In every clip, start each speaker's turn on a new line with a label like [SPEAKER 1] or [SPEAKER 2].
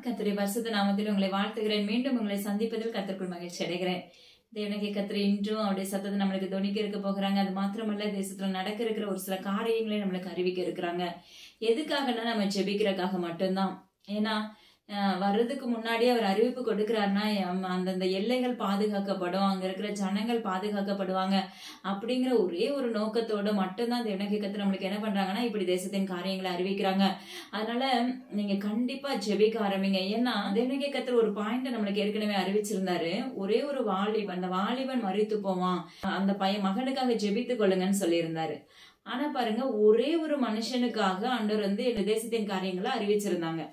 [SPEAKER 1] கர்த்தருடைய பரிசுத்த நாமத்தில் உங்களை வாழ்த்துகிறேன். மீண்டும் உங்களை சந்திப்பதில் கர்த்தருக்குள் மகிழ்ச்சி அடைகிறேன். தேவனுடைய கர்த்தர் இன்றும் அவருடைய சத்தத்தை நம்மளுக்கு தொனிக்க இருக்க போகிறாங்க. அது மாத்திரமல்ல, தேசத்துல நடக்க இருக்கிற ஒரு சில காரியங்களை நம்மளுக்கு அறிவிக்க இருக்கிறாங்க. எதுக்காகனா நம்ம ஜெபிக்கிறதுக்காக மட்டும்தான். ஏன்னா வர்றதுக்கு முன்னாடியே அவர் அறிவிப்பு கொடுக்கிறாருன்னா அந்தந்த எல்லைகள் பாதுகாக்கப்படும், அங்க இருக்கிற ஜனங்கள் பாதுகாக்கப்படுவாங்க அப்படிங்கிற ஒரே ஒரு நோக்கத்தோட மட்டும்தான் தேவனுடைய கர்த்தர் நம்மளுக்கு என்ன பண்றாங்கன்னா இப்படி தேசத்தின் காரியங்களை அறிவிக்கிறாங்க. அதனால நீங்க கண்டிப்பா ஜெபிக்க ஆரம்பிங்க. ஏன்னா தேவனுடைய கர்த்தர் ஒரு பாயிண்ட் நம்மளுக்கு ஏற்கனவே அறிவிச்சிருந்தாரு. ஒரே ஒரு வாலிபன், அந்த வாலிபன் மரித்து போவான், அந்த பையன் மகனுக்காக ஜெபித்து கொள்ளுங்கன்னு சொல்லியிருந்தாரு. ஆனா பாருங்க, ஒரே ஒரு மனுஷனுக்காக ஆண்டவர் இந்த தேசத்தின் காரியங்களை அறிவிச்சிருந்தாங்க.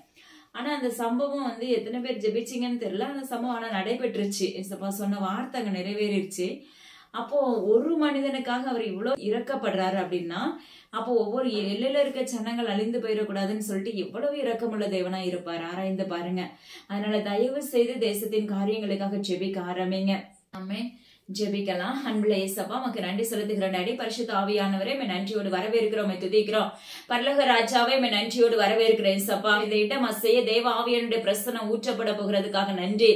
[SPEAKER 1] ஆனா அந்த சம்பவம் எத்தனை பேர் ஜெபிச்சிங்கன்னு தெரியல. அந்த சம்பவம் ஆனா நடைபெற்றுச்சு. சொன்ன வார்த்தை அங்க நிறைவேறிடுச்சு. அப்போ ஒரு மனிதனுக்காக அவர் இவ்வளவு இரக்கப்படுறாரு அப்படின்னா, அப்போ ஒவ்வொரு எல்லையில இருக்க ஜனங்கள் அழிந்து போயிடக்கூடாதுன்னு சொல்லிட்டு எவ்வளவு இரக்கமுள்ள தேவனா இருப்பார், ஆராய்ந்து பாருங்க. அதனால தயவு செய்து தேசத்தின் காரியங்களுக்காக ஜெபிக்க ஆரம்பிங்க. ஆமென். ஜெபிக்கலாம். அன்புள்ள இயேசப்பா, உமக்கு நன்றி செலுத்துகிறோம். டாடி, பரிசுத்த ஆவியானவரே, மே நன்றியோடு வரவேற்கிறோம், துதிக்கிறோம். பரலோக ராஜாவே, மே நன்றியோடு வரவேற்கிறேன். இயேசப்பா, இந்த இடம் அசைய தேவ ஆவியானுடைய பிரசனம் ஊற்றப்பட போகிறதுக்காக நன்றி.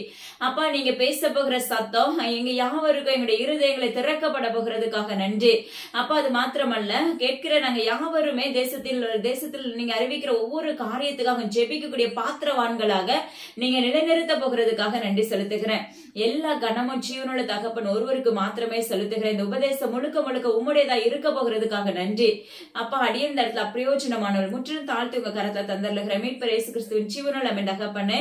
[SPEAKER 1] அப்பா, நீங்க பேச போகிற சத்தம் எங்க யாவருக்கும் எங்களுடைய இருதயங்களை திறக்கப்பட போகிறதுக்காக நன்றி. அப்பா, அது மாத்திரமல்ல, கேட்கிற நாங்க யாவருமே தேசத்தில் நீங்க அறிவிக்கிற ஒவ்வொரு காரியத்துக்காக ஜெபிக்கக்கூடிய பாத்திரவான்களாக நீங்க நிலைநிறுத்த போகிறதுக்காக நன்றி செலுத்துகிறேன். எல்லா கனமும் ஜீவனுள்ள தகப்பன் ஒருவருக்கு மாத்திரமே செலுத்துகிறேன். இந்த உபதேசம் முழுக்க முழுக்க உம்முடையதா இருக்க போகிறதுக்காக நன்றி. அப்பா, அடியே இந்த இடத்துல அப்பிரயோஜனமானவர் முற்றிலும் தாழ்த்தி உங்க கரத்தை தந்தருகிற மீட்பர் இயேசு கிறிஸ்துவின் ஜீவனுள்ள அமேன் தகப்பனே.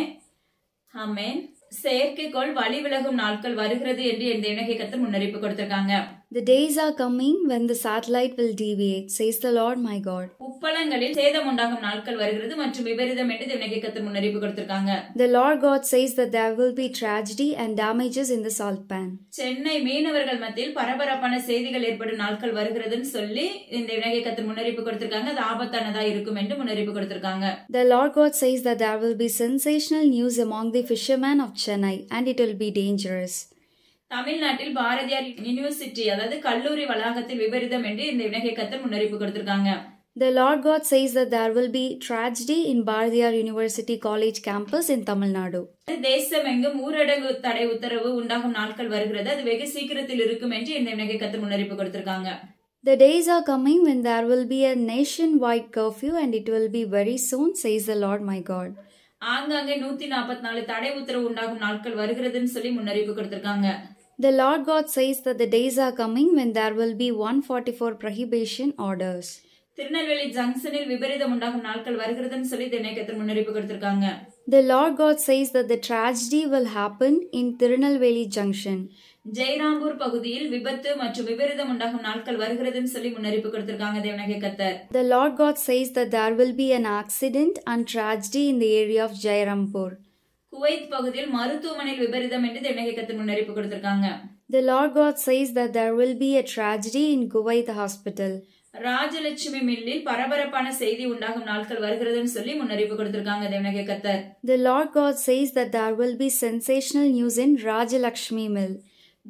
[SPEAKER 1] ஆமென். செயற்கைக்கோள் வழி விலகும் நாட்கள் வருகிறது என்று என் தேவனுடைய கர்த்தர் முன்னறிவிப்பு கொடுத்திருக்காங்க.
[SPEAKER 2] The days are coming when the satellite will deviate, says the Lord my God.
[SPEAKER 1] உப்பளங்களில் சேதம் உண்டாகும் நாட்கள் வருகிறது மற்றும் விபரீதம் என்று தேவனுடைய கர்த்தர் முன்னறிவிப்பு கொடுத்திருக்காங்க.
[SPEAKER 2] The Lord God says that there will be tragedy and damages in the salt pan.
[SPEAKER 1] Chennai மீனவர்கள் மத்தியில் பரபரப்பான செய்திகள் ஏற்படும் நாட்கள் வருகிறதுன்னு சொல்லி இந்த தேவனுடைய கர்த்தர் முன்னறிவிப்பு கொடுத்திருக்காங்க. அது ஆபத்தானதா இருக்கும் என்று முன்னறிவிப்பு கொடுத்திருக்காங்க.
[SPEAKER 2] The Lord God says that there will be sensational news among the fishermen of Chennai and it will be dangerous.
[SPEAKER 1] தமிழ்நாட்டில் பாரதியார் யூனிவர்சிட்டி, அதாவது கல்லூரி வளாகத்தில் விபரீதம் என்று இந்த தேவனுடைய கர்த்தர் முன்னறிவிப்பு கொடுத்திருக்காங்க.
[SPEAKER 2] The Lord God says that there will be tragedy in Bharatiyar University College campus in Tamil Nadu.
[SPEAKER 1] தேசம் எங்கும் ஊரடங்கு தடை உத்தரவு உண்டாகும் நாட்கள் வருகிறது, அது வெகு சீக்கிரத்தில் இருக்கும் என்று இந்த தேவனுடைய கர்த்தர் முன்னறிவிப்பு கொடுத்திருக்காங்க.
[SPEAKER 2] The days are coming when there will be a nationwide curfew and it will be very soon, says the Lord my God.
[SPEAKER 1] ஆங்காங்கே 144 தடை உத்தரவு உண்டாகும் நாட்கள் வருகிறதுன்னு சொல்லி முன்னறிவிப்பு கொடுத்திருக்காங்க.
[SPEAKER 2] The Lord God says that the days are coming when there will be 144 prohibition orders.
[SPEAKER 1] Tirunelveli ஜங்ஷனில் விபரீதம் உண்டாகும் நாட்கள் வருகிறதுன்னு சொல்லி தேவனுடைய முன்னறிவிப்பு கொடுத்திருக்காங்க.
[SPEAKER 2] The Lord God says that the tragedy will happen in Tirunelveli Junction.
[SPEAKER 1] ஜெயராம்பூர் பகுதியில் விபத்து மற்றும் விபரீதம் உண்டாகும் நாட்கள் வருகிறதுன்னு சொல்லி முன்னறிவிப்பு கொடுத்திருக்காங்க தேவனுடைய கர்த்தர்.
[SPEAKER 2] The Lord God says that there will be an accident and tragedy in the area of Jairampur.
[SPEAKER 1] Kuwait பகுதியில் மருத்துவமனையில் விபரீதம் என்று தேவனுடைய கர்த்தர் முன்னறிவிப்பு கொடுத்திருக்காங்க.
[SPEAKER 2] The Lord God says that there will be a tragedy in Kuwait hospital.
[SPEAKER 1] Rajalakshmi மில்லில் பரபரப்பான செய்தி உண்டாகும் நாட்கள் வருகிறதுன்னு சொல்லி முன்னறிவிப்பு கொடுத்திருக்காங்க தேவனுடைய கர்த்தர்.
[SPEAKER 2] The Lord God says that there will be sensational news in Rajalakshmi mill.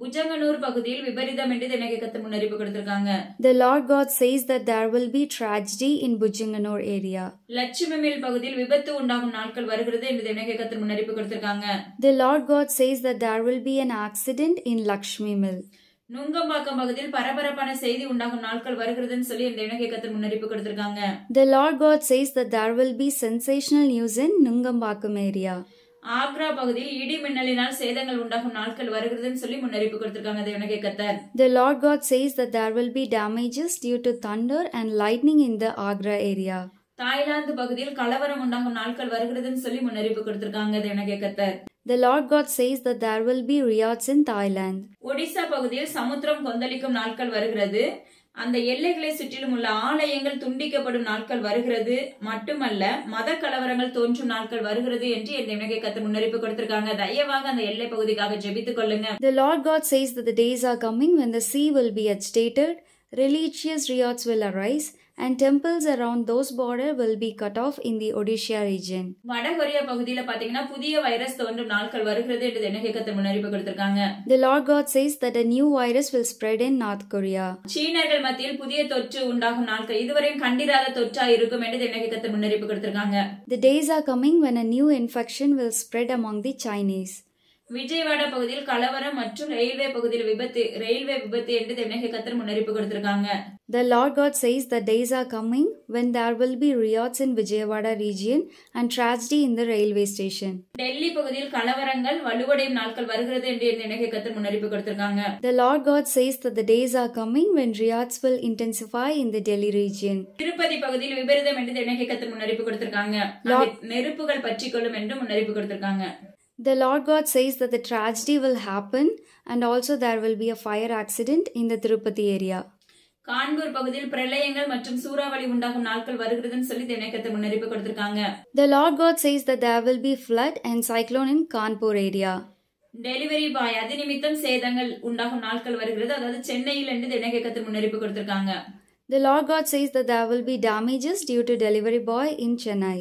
[SPEAKER 1] Bujanganur பகுதியில் விபரீதம் என்று தேவனுடைய கர்த்தர் முன்னறிவிப்பு கொடுத்திருக்காங்க.
[SPEAKER 2] The Lord God says that there will be tragedy in Bujanganur area.
[SPEAKER 1] Lakshmi mill பகுதியில் விபத்து உண்டாகும் நாட்கள் வருகிறது என்று தேவனுடைய கர்த்தர் முன்னறிவிப்பு கொடுத்திருக்காங்க.
[SPEAKER 2] The Lord God says that there will be an accident in Lakshmi mill.
[SPEAKER 1] Nungambakkam பகுதியில் பரபரப்பான செய்தி உண்டாகும் நாட்கள் வருகிறதுன்னு சொல்லி தேவனுடைய கர்த்தர் முன்னறிவிப்பு கொடுத்திருக்காங்க.
[SPEAKER 2] The Lord God says that there will be sensational news in Nungambakam area.
[SPEAKER 1] Agra பகுதியில் இடி மின்னலினால் சேதங்கள் உண்டாகும் நாட்கள் வருகிறதுன்னு சொல்லி முன்னறிவிப்பு கொடுத்திருக்காங்க தேவனுடைய கர்த்தர்.
[SPEAKER 2] The Lord God says that there will be damages due to thunder and lightning in the Agra area.
[SPEAKER 1] Thailand பகுதியில் கலவரம் உண்டாகும் நாட்கள் வருகிறதுன்னு சொல்லி முன்னறிவிப்பு கொடுத்திருக்காங்க தேவனுடைய கர்த்தர்.
[SPEAKER 2] The Lord God says that there will be riots in Thailand.
[SPEAKER 1] Odisha பகுதியில் சமுத்திரம் கொந்தளிக்கும் நாட்கள் வருகிறது, அந்த எல்லைகளை சுற்றிலும் உள்ள ஆலயங்கள் துண்டிக்கப்படும் நாட்கள் வருகிறது, மட்டுமல்ல மத கலவரங்கள் தோன்றும் நாட்கள் வருகிறது என்று என் தேவனுடைய கர்த்தர் முன்னறிவிப்பு கொடுத்திருக்காங்க. தயவாக அந்த எல்லை பகுதிக்காக ஜெபித்துக் கொள்ளுங்க.
[SPEAKER 2] The Lord God says that the days are coming when the sea will be agitated Religious riots will arise, and temples around those borders will be cut off in the Odisha region.
[SPEAKER 1] வடகொரியா பகுதியில பாத்தீங்கன்னா புதிய virus தோன்றும் நாட்கள் வருகிறது என்று தென்னகை கர்த்தர் முன்னறிவிப்பு கொடுத்திருக்காங்க.
[SPEAKER 2] The Lord God says that a new virus will spread in North Korea.
[SPEAKER 1] சீனர்கள் மத்தியில் புதிய தொற்று உண்டாகும் நாட்கள் இதுவரையும் கண்டிராத தொற்றா இருக்கும் என்று தென்னகை கர்த்தர் முன்னறிவிப்பு கொடுத்திருக்காங்க.
[SPEAKER 2] The days are coming when a new infection will spread among the Chinese.
[SPEAKER 1] Vijayawada பகுதியில் கலவரம் மற்றும் ரயில்வே பகுதியில் விபத்து என்று தென்னகை கர்த்தர் முன்னறிவிப்பு கொடுத்திருக்காங்க.
[SPEAKER 2] The Lord God says that days are coming when there will be riots in Vijayawada region and tragedy in the railway station.
[SPEAKER 1] Delhi பகுதியில் கலவரங்கள் வலுவடையும் நாட்கள் வருகிறது என்று தென்னகை கர்த்தர் முன்னறிவிப்பு கொடுத்திருக்காங்க.
[SPEAKER 2] The Lord God says that the days are coming when riots will intensify in the Delhi region.
[SPEAKER 1] Tirupati பகுதியில் விபரீதம் என்று தென்னகை கர்த்தர் முன்னறிவிப்பு கொடுத்திருக்காங்க. நெருப்புகள் பற்றிக்கொள்ளும் என்று முன்னறிவிப்பு கொடுத்திருக்காங்க.
[SPEAKER 2] The Lord God says that the tragedy will happen and also there will be a fire accident in the Tirupati area.
[SPEAKER 1] Kanpur பகுதியில் பிரளயங்கள் மற்றும் சூறாவளி உண்டாகும் நாட்கள் வருகிறதுன்னு சொல்லி தென்னகத்தை முன்னறிவிப்பு கொடுத்திருக்காங்க.
[SPEAKER 2] The Lord God says that there will be flood and cyclone in Kanpur area.
[SPEAKER 1] Delivery boy அது நிமித்தம் சேதங்கள் உண்டாகும் நாட்கள் வருகிறது, அதாவது சென்னையில் என்று தென்னகத்தை முன்னறிவிப்பு கொடுத்திருக்காங்க.
[SPEAKER 2] The Lord God says that there will be damages due to delivery boy in Chennai.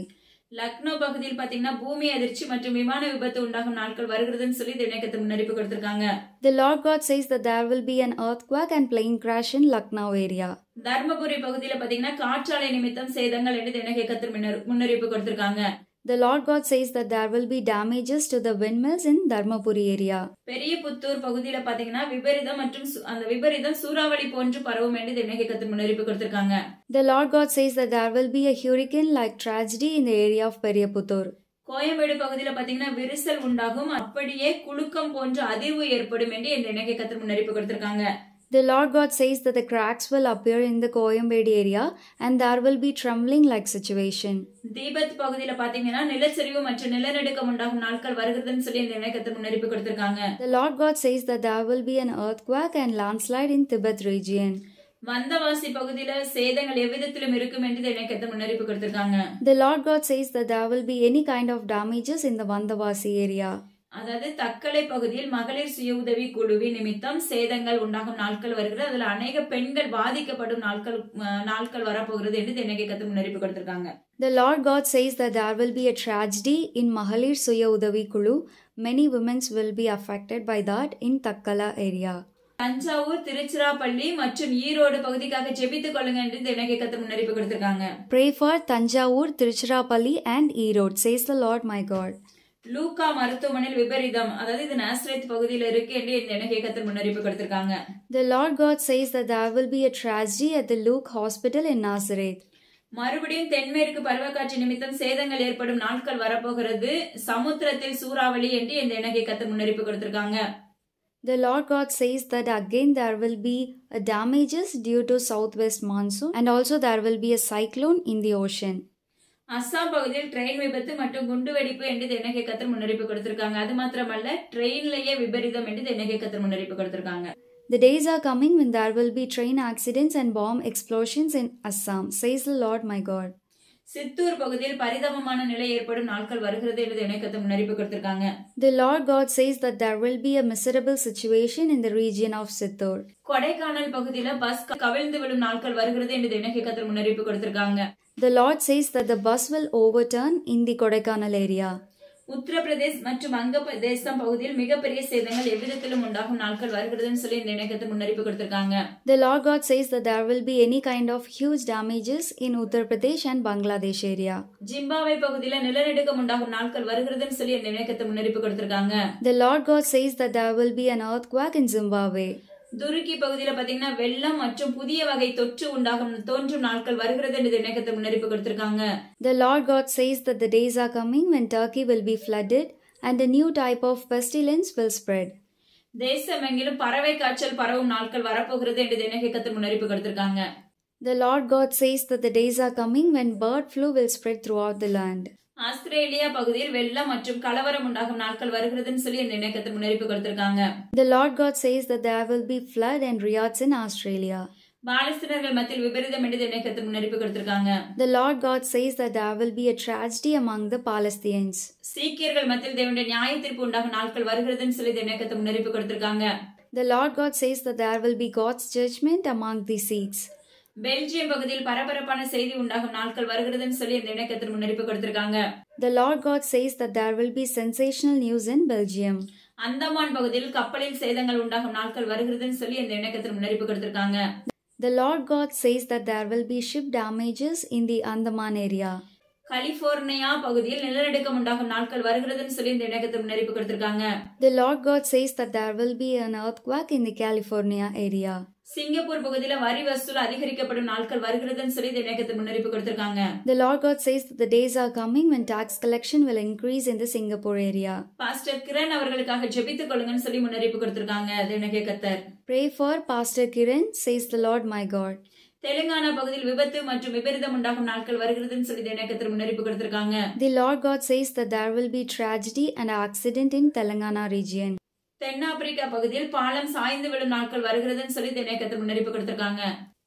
[SPEAKER 1] Lucknow பகுதியில் பாத்தீங்கன்னா பூமி அதிர்ச்சி மற்றும் விமான விபத்து உண்டாகும் நாட்கள் வருகிறதுன்னு சொல்லி தென்னகத்தை முன்னறிவிப்பு கொடுத்திருக்காங்க.
[SPEAKER 2] The Lord God says that there will be an earthquake and plane crash in Lucknow area.
[SPEAKER 1] Dharmapuri பகுதியில பாத்தீங்கன்னா காற்றாலை நிமித்தம் சேதங்கள் என்று தென்னகத்தை முன்னறிவிப்பு கொடுத்திருக்காங்க.
[SPEAKER 2] The Lord God says that there will be damages to the windmills in Dharmapuri area.
[SPEAKER 1] பெரிய புத்தூர் பகுதியில பாத்தீங்கன்னா விபரீதம் மற்றும் அந்த விபரீதம் சூறாவளி போன்று பரவும் என்று தென்னகத்தை முன்னறிவிப்பு கொடுத்திருக்காங்க.
[SPEAKER 2] The Lord God says that there will be a hurricane like tragedy in the area of Periyaputtur.
[SPEAKER 1] Koyambedu பகுதியில பாத்தீங்கன்னா விரிசல் உண்டாகும், அப்படியே குலுக்கம் போன்ற அதிர்வு ஏற்படும் என்று தென்னகத்தை முன்னறிவிப்பு கொடுத்திருக்காங்க.
[SPEAKER 2] The Lord God says that the cracks will appear in the Coyambade area and there will be trembling like situation.
[SPEAKER 1] தீபத் பகுதியில பாத்தீங்கன்னா நிலச்சரிவு மற்றும் நிலநடுக்கம் உண்டாகும் நாட்கள் வருகிறதுன்னு சொல்லி தென்னகத்தை முன்னறிவிப்பு கொடுத்திருக்காங்க.
[SPEAKER 2] The Lord God says that there will be an earthquake and landslide in Tibet region.
[SPEAKER 1] Vandavasi பகுதியில சேதங்கள் எவ்விதத்திலும் இருக்கும் என்று தென்னகத்தை முன்னறிவிப்பு கொடுத்திருக்காங்க.
[SPEAKER 2] The Lord God says that there will be any kind of damages in the Vandavasi area.
[SPEAKER 1] அதாவது தக்கலை பகுதியில் மகளிர் சுய உதவி குழுவின் நிமித்தம் சேதங்கள் உண்டாகும் நாட்கள் வருகிறது, அதுல அநேக பெண்கள் பாதிக்கப்படும் நாட்கள் வரப்போகிறது என்று தென்னகத்தை முன்னறிவிப்பு கொடுத்திருக்காங்க.
[SPEAKER 2] The Lord God says that there will be a tragedy in Mahalir Suya Udavi Kulu. Many women will be affected by that in Takkala area.
[SPEAKER 1] Thanjavur, Tiruchirappalli மற்றும் ஈரோடு பகுதிக்காக ஜெபித்துக் கொள்ளுங்க என்று தென்னகத்தை முன்னறிவிப்பு கொடுத்திருக்காங்க.
[SPEAKER 2] Pray for Tanjavur, Tiruchirappalli and Erode, says the Lord my God.
[SPEAKER 1] லூக்கா மருத்துவமனையில் விபரீதம், அதாவது இது நாசரேத் பகுதியில் இருக்கு என்று தென்னகத்தை முன்னறிவிப்பு கொடுத்திருக்காங்க.
[SPEAKER 2] The Lord God says that there will be a tragedy at the Luke Hospital in Nazareth.
[SPEAKER 1] மறுபடியும் தென்மேற்கு பருவக்காற்று நிமித்தம் சேதங்கள் ஏற்படும் நாட்கள் வரப்போகிறது, சமுத்திரத்தில் சூறாவளி என்று தென்னகத்தை முன்னறிவிப்பு கொடுத்திருக்காங்க.
[SPEAKER 2] The Lord God says that again there will be a damages due to southwest monsoon and also there will be a cyclone in the ocean.
[SPEAKER 1] Assam பகுதியில் ட்ரெயின் விபத்து மற்றும் குண்டுவெடிப்பு என்று தென்னகத்தை முன்னறிவிப்பு கொடுத்திருக்காங்க. அது மாத்திரமல்ல ட்ரெயின்லயே விபரீதம் என்று தென்னகத்தை முன்னறிவிப்பு கொடுத்திருக்காங்க.
[SPEAKER 2] The days are coming when there will be train accidents and bomb explosions in Assam, says the Lord my God.
[SPEAKER 1] Chittoor பகுதியில் பரிதாபமான நிலை ஏற்படும் நாட்கள் வருகிறது என்று தென்னகத்தை முன்னறிவிப்பு கொடுத்திருக்காங்க.
[SPEAKER 2] The Lord God says that there will be a miserable situation in the region of Sittur.
[SPEAKER 1] Kodaikanal பகுதியில பஸ் கவிழ்ந்து விழும் நாட்கள் வருகிறது என்று தென்னகத்தை முன்னறிவிப்பு கொடுத்திருக்காங்க.
[SPEAKER 2] The Lord says that the bus will overturn in the Kodaikanal area.
[SPEAKER 1] Uttar Pradesh மற்றும் வங்க தேசம் பகுதியில் மிகப்பெரிய சேதங்கள் எவ்விதத்திலும் உண்டாகும் நாட்கள் வருகிறதுன்னு சொல்லி தென்னகத்தை முன்னறிவிப்பு கொடுத்திருக்காங்க.
[SPEAKER 2] The Lord God says that there will be any kind of huge damages in Uttar Pradesh and Bangladesh area.
[SPEAKER 1] Zimbabwe பகுதியில நிலநடுக்கம் உண்டாகும் நாட்கள் வருகிறதுன்னு சொல்லி தென்னகத்தை முன்னறிவிப்பு கொடுத்திருக்காங்க.
[SPEAKER 2] The Lord God says that there will be an earthquake in Zimbabwe.
[SPEAKER 1] துருக்கி பகுதியில பாத்தீங்கன்னா வெள்ளம் மற்றும் புதிய வகை தொற்று தோன்றும் நாட்கள் வருகிறது என்று தென்னகத்தை முன்னறிவிப்பு கொடுத்திருக்காங்க.
[SPEAKER 2] The Lord God says that the days are coming when Turkey will be flooded and a new type of pestilence will spread.
[SPEAKER 1] தேசமெங்கிலும் பறவை காய்ச்சல் பரவும் நாட்கள் வரப்போகிறது என்று தென்னகத்தை முன்னறிவிப்பு கொடுத்திருக்காங்க.
[SPEAKER 2] The Lord God says that the days are coming when bird flu will spread throughout the land.
[SPEAKER 1] Australia பகுதியில் வெள்ளம் மற்றும் கலவரம் உண்டாகும் நாட்கள் வருகிறதுன்னு சொல்லி தென்னகத்தை முன்னறிவிப்பு கொடுத்திருக்காங்க.
[SPEAKER 2] The Lord God says that there will be flood and riots in Australia.
[SPEAKER 1] பாலஸ்தீனர்கள் மத்தியில் விபரீதம் என்று தென்னகத்தை முன்னறிவிப்பு கொடுத்திருக்காங்க.
[SPEAKER 2] The Lord God says that there will be a tragedy among the Palestinians.
[SPEAKER 1] சீக்கியர்கள் மத்தியில் தேவனுடைய நியாய தீர்ப்பு உண்டாகும் நாட்கள் வருகிறதுன்னு சொல்லி தென்னகத்தை முன்னறிவிப்பு கொடுத்திருக்காங்க.
[SPEAKER 2] The Lord God says that there will be God's judgment among the seeds.
[SPEAKER 1] Belgium பகுதியில் பரபரப்பான செய்தி உண்டாகும் நாட்கள் வருகிறதுன்னு சொல்லி இந்த இணையத்தில் முன்னறிப்பு கொடுத்திருக்காங்க.
[SPEAKER 2] The Lord God says that there will be sensational news in Belgium.
[SPEAKER 1] Andaman பகுதியில் கப்பலில் சேதங்கள் உண்டாகும் நாட்கள் வருகிறதுன்னு சொல்லி இந்த இணையத்தில் முன்னறிப்பு கொடுத்திருக்காங்க.
[SPEAKER 2] The Lord God says that there will be ship damages in the Andaman area.
[SPEAKER 1] California பகுதியில் நிலநடுக்கம் உண்டாகும் நாட்கள் வருகிறதுன்னு சொல்லி இந்த இணையத்தில் முன்னறிப்பு கொடுத்திருக்காங்க.
[SPEAKER 2] The Lord God says that there will be an earthquake in the California area.
[SPEAKER 1] Singapore பகுதியில வரி வசூல் அதிகரிக்கப்படும் நாட்கள் வருகிறதுன்னு சொல்லி இந்த இணையத்தில் முன்னறிப்பு கொடுத்திருக்காங்க.
[SPEAKER 2] The Lord God says that the days are coming when tax collection will increase in the Singapore area.
[SPEAKER 1] Pastor Kiran அவர்களுக்காக ஜெபித்துக் கொள்ளுங்கன்னு சொல்லி முன்னறிப்பு கொடுத்திருக்காங்க. தேவனுடைய கர்த்தர்.
[SPEAKER 2] Pray for Pastor Kiran, says the Lord my God.
[SPEAKER 1] Telangana பகுதியில் விபத்து மற்றும் விபரீதம் உண்டாகும் நாட்கள் வருகிறதுன்னு சொல்லி தேவனுடைய முன்னறிப்பு கொடுத்திருக்காங்க.
[SPEAKER 2] The Lord God says that there will be tragedy and accident in Telangana region.
[SPEAKER 1] தென்னாப்பிரிக்கா பகுதியில் பாலம் சாய்ந்து விழும் நாட்கள் வருகிறதுன்னு சொல்லி தேவனுடைய முன்னறிப்பு கொடுத்திருக்காங்க.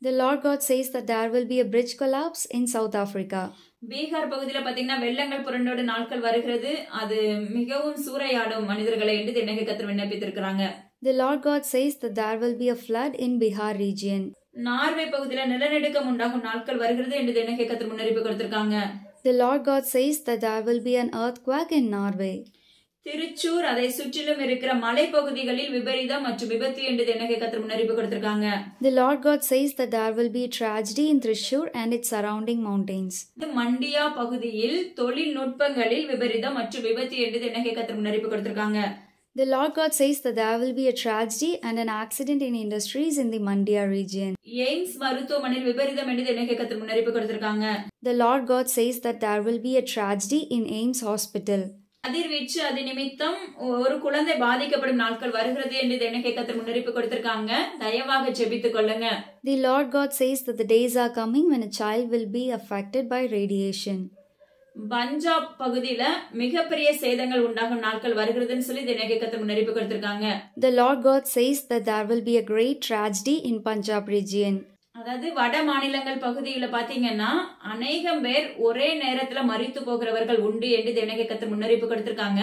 [SPEAKER 2] The Lord God says that there will be a bridge collapse in South Africa.
[SPEAKER 1] Bihar பகுதியில பாத்தீங்கன்னா வெள்ளங்கள் புரண்டோடு நாட்கள் வருகிறது, அது மிகவும் சூறையாடும் மனிதர்களை என்று தேவனுடைய கர்த்தர் விண்ணப்பித்திருக்கிறாங்க.
[SPEAKER 2] The Lord God says that there will be a flood in Bihar region.
[SPEAKER 1] Norway பகுதியில நிலநடுக்கம் உண்டாகும் நாட்கள் வருகிறது என்று தேவனுடைய கர்த்தர் முன்னறிப்பு கொடுத்திருக்காங்க.
[SPEAKER 2] The Lord God says that there will be an earthquake in Norway.
[SPEAKER 1] Thrissur அதை சுற்றிலும் இருக்கிற மலை பகுதிகளில் விபரீதம் மற்றும் விபத்து என்று தேவனுடைய கர்த்தர் முன்னறிப்பு கொடுத்திருக்காங்க.
[SPEAKER 2] The Lord God says that there will be tragedy in Thrissur and its surrounding mountains.
[SPEAKER 1] Mandya பகுதியில் தொழில்நுட்பங்களில் விபரீதம் மற்றும் விபத்து என்று தேவனுடைய கர்த்தர் முன்னறிப்பு கொடுத்திருக்காங்க.
[SPEAKER 2] The Lord God says that there will be a tragedy and an accident in industries in the Mandya region.
[SPEAKER 1] AIIMS மருத்துவமனையில் விபரீதம் என்று தேவனுடைய கர்த்தர் முன்னறிப்பு கொடுத்திருக்காங்க.
[SPEAKER 2] The Lord God says that there will be a tragedy in Ames Hospital.
[SPEAKER 1] அதிர்வீச்சு அது நிமித்தம் ஒரு குழந்தை பாதிக்கப்படும் நாட்கள் வருகிறது என்று தேவனுடைய கர்த்தர் முன்னறிப்பு கொடுத்திருக்காங்க. தயவாக ஜெபித்துக் கொள்ளுங்க.
[SPEAKER 2] The Lord God says that the days are coming when a child will be affected by radiation.
[SPEAKER 1] Punjab பகுதியில மிகப்பெரிய சேதங்கள் உண்டாகும் நாட்கள் வருகிறதுன்னு சொல்லி தேவனுடைய கர்த்தர் முன்னறிப்பு கொடுத்திருக்காங்க.
[SPEAKER 2] The Lord God says that there will be a great tragedy in Punjab region.
[SPEAKER 1] அதாவது வட மாநிலங்கள் பகுதியில பாத்தீங்கன்னா அநேகம் பேர் ஒரே நேரத்துல மரித்து போகிறவர்கள் உண்டு என்று தேவனுடைய கர்த்தர் முன்னறிப்பு கொடுத்திருக்காங்க.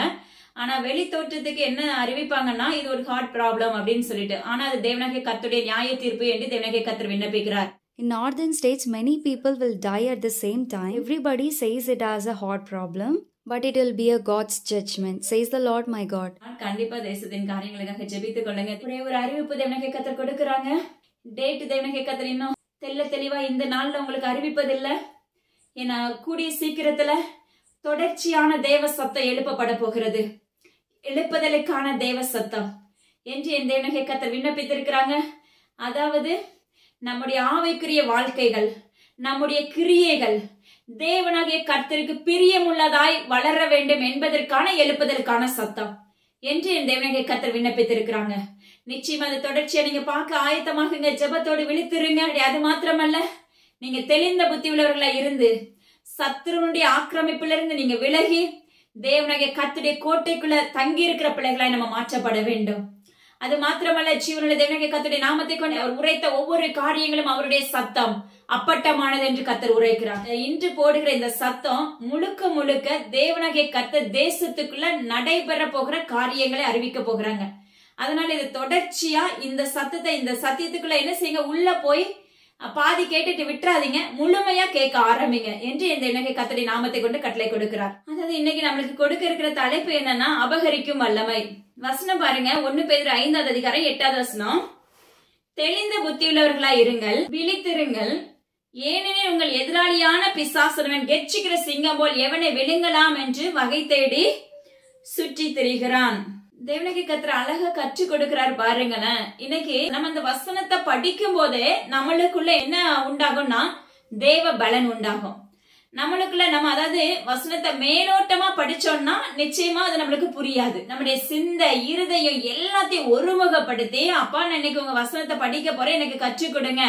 [SPEAKER 1] ஆனா வெளி தோற்றத்துக்கு என்ன அறிவிப்பாங்கன்னா இது ஒரு ஹார்ட் ப்ராப்ளம் அப்படின்னு சொல்லிட்டு, ஆனா அது தேவனுடைய கர்த்தருடைய நியாய தீர்ப்பு என்று தேவனுடைய கர்த்தர் விண்ணப்பிக்கிறார்.
[SPEAKER 2] In northern states, many people will die at the same time. Everybody says it as a heart problem, but it will be a God's judgment, says the Lord my God.
[SPEAKER 1] கண்டிப்பா தேசத்தின் காரியங்களுக்காக ஜெபித்துக் கொள்ளுங்க. ஒரு அறிவிப்பு தேவனுடைய கர்த்தர் கொடுக்கறாங்க. டேட் தேவனுடைய கர்த்தர் இன்னும் தெளிவா இந்த நாள்ல உங்களுக்கு அறிவிப்பதில்லை. ஏன்னா கூடிய சீக்கிரத்துல தொடர்ச்சியான தேவ சத்தம் எழுப்பப்பட போகிறது. எழுப்புதலுக்கான தேவ சத்தம் என்று என் தேவனுடைய கர்த்தர் விண்ணப்பித்திருக்கிறாங்க. அதாவது நம்முடைய ஆவிக்குரிய வாழ்க்கைகள், நம்முடைய கிரியைகள் தேவனாகிய கர்த்தருக்கு பிரியமுள்ளதாய் வளர வேண்டும் என்பதற்கான எழுப்புதலுக்கான சத்தம் என்று என் தேவனாகிய கர்த்தர் விண்ணப்பித்திருக்கிறாங்க. நிச்சயமா அந்த தொடர்ச்சியை நீங்க பார்க்க ஆயத்தமாகுங்க. ஜெபத்தோடு விழித்திருங்க. அது மாத்திரமல்ல, நீங்க தெளிந்த புத்தி உள்ளவர்களா இருந்து சத்துருனுடைய ஆக்கிரமிப்பிலிருந்து நீங்க விலகி தேவனாகிய கர்த்தருடைய கோட்டைக்குள்ள தங்கி இருக்கிற பிள்ளைகளாய் நம்ம மாற்றப்பட வேண்டும். அது மாத்திரமல்ல, ஜீவனுள்ள தேவனாகிய கர்த்தருடைய நாமத்தை கொண்டு அவர் உரைத்த ஒவ்வொரு காரியங்களும் அவருடைய சத்தம் அப்பட்டமானது என்று கர்த்தர் உரைக்கிறார். இன்று போடுகிற இந்த சத்தம் முழுக்க முழுக்க தேவனாகிய கர்த்தர் தேசத்துக்குள்ள நடைபெற போகிற காரியங்களை அறிவிக்க போகிறாங்க. அதனால இது தொடர்ச்சியா இந்த சத்தியத்துக்குள்ள என்ன செய்யுங்க, உள்ள போய் பாதி கேட்டுட்டு விட்டுறாதீங்க, முழுமையா கேட்க ஆரம்பிங்க என்று இந்த இணை கர்த்தருடைய நாமத்தை கொண்டு கட்டளை கொடுக்கிறார். அதாவது இன்னைக்கு நம்மளுக்கு கொடுக்க இருக்கிற தலைப்பு என்னன்னா அபகரிக்கும் வல்லமை. வசனம் பாருங்க, 1 பேதுரு 5வது அதிகாரம் 8வது வசனம். தெளிந்த புத்தியுள்ளவர்களா இருங்கள், விழித்திருங்கள், ஏனெனில் உங்கள் எதிராளியான பிசாசுடன் கெர்ச்சிக்கிற சிங்கம் போல் எவனை விழுங்கலாம் என்று வகை தேடி சுற்றி திரிகிறான். தேவனுக்கு கர்த்தர் அழகா கற்றுக் கொடுக்கிறார் பாருங்களேன். இன்னைக்கு நம்ம அந்த வசனத்தை படிக்கும் போதே நம்மளுக்குள்ள என்ன உண்டாகும்னா தேவ பலன் உண்டாகும். நம்மளுக்குள்ள நம்ம அதாவது வசனத்தை மேலோட்டமா படிச்சோம்னா நிச்சயமா அது நம்மளுக்கு புரியாது. நம்முடைய சிந்தை இருதயம் எல்லாத்தையும் ஒருமுகப்படுத்தி, அப்பா நான் இன்னைக்கு உங்க வசனத்தை படிக்க போறேன், எனக்கு கற்றுக் கொடுங்க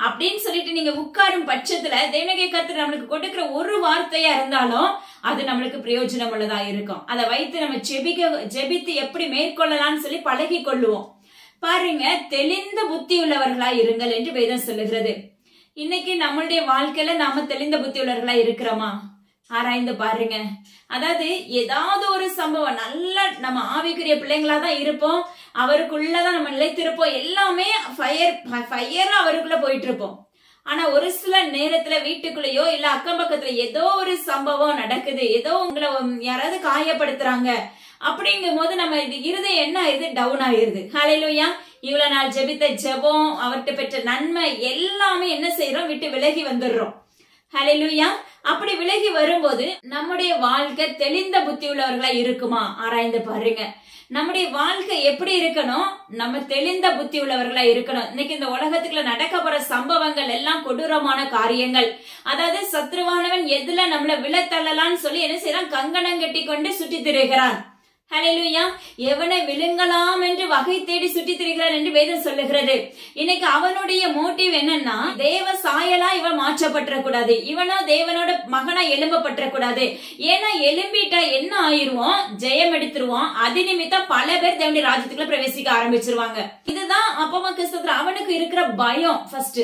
[SPEAKER 1] அப்படின்னு சொல்லிட்டு நீங்க உட்காரும் பட்சத்துல தேவனுடைய கர்த்தர் நம்மளுக்கு கொடுக்கிற ஒரு வார்த்தையா இருந்தாலும் அது நம்மளுக்கு பிரயோஜனம் உள்ளதா இருக்கும். அதை வைத்து நம்ம ஜெபித்து எப்படி மேற்கொள்ளலாம்னு சொல்லி பழகி கொள்ளுவோம். பாருங்க, தெளிந்த புத்தி உள்ளவர்களா இருங்கள் என்று வேதம் சொல்லுகிறது. இன்னைக்கு நம்மளுடைய வாழ்க்கையில நாம தெளிந்த புத்தி உள்ளவர்களா இருக்கிறோமா? ஆராய்ந்து பாருங்க. அதாவது ஏதாவது ஒரு சம்பவம், நல்ல நம்ம ஆவிக்குரிய பிள்ளைங்களா தான் இருப்போம், அவருக்குள்ளதான் நம்ம நிலைத்திருப்போம், எல்லாமே ஃபயர் அவருக்குள்ள போயிட்டு இருப்போம். ஆனா ஒரு சில நேரத்துல வீட்டுக்குள்ளேயோ இல்ல அக்கம் பக்கத்துல ஏதோ ஒரு சம்பவம் நடக்குது, ஏதோ உங்களை யாராவது காயப்படுத்துறாங்க, அப்படிங்கும் போது நம்ம இருதயம் என்ன ஆயிருது, டவுன் ஆயிருது. ஹல்லேலூயா. இவ்வளவு நாள் ஜெபித்த ஜெபம், அவர்கிட்ட பெற்ற நன்மை எல்லாமே என்ன செய்யறோம், விட்டு விலகி வந்துடுறோம். ஹல்லேலூயா. அப்படி விலகி வரும்போது நம்முடைய வாழ்க்கை தெளிந்த புத்தி உள்ளவர்களா இருக்குமா? ஆராய்ந்து பாருங்க. நம்முடைய வாழ்க்கை எப்படி இருக்கணும், நம்ம தெளிந்த புத்தி உள்ளவர்களா இருக்கணும். இன்னைக்கு இந்த உலகத்துக்குள்ள நடக்கப்படுற சம்பவங்கள் எல்லாம் கொடூரமான காரியங்கள். அதாவது சத்ருவானவன் எதுல நம்மள விழத்தள்ளலான்னு சொல்லி என்ன செய்யறான், கங்கணம் கட்டி கொண்டு சுற்றி திரிகிறான். ஹல்லேலூயா. எவனை விழுங்கலாம் என்று வகை தேடி சுற்றி திரிகிறான் என்று வேதம் சொல்லுகிறது. இன்னைக்கு அவனுடைய மோட்டிவ் என்னன்னா, தேவ சாயலா இவன் மாற்றப்பட்டுறக்கூடாது, இவனோ தேவனோட மகனா எழும்பப்பட்டுறக்கூடாது. ஏன்னா எழும்பிட்டா என்ன ஆயிருவோம், ஜெயம் எடுத்துருவோம். அது நிமித்தம் பல பேர் தேவனுடைய ராஜ்யத்துக்குள்ள பிரவேசிக்க ஆரம்பிச்சிருவாங்க. இதுதான் அப்பமா கிறிஸ்துவ அவனுக்கு இருக்கிற பயம். ஃபர்ஸ்ட்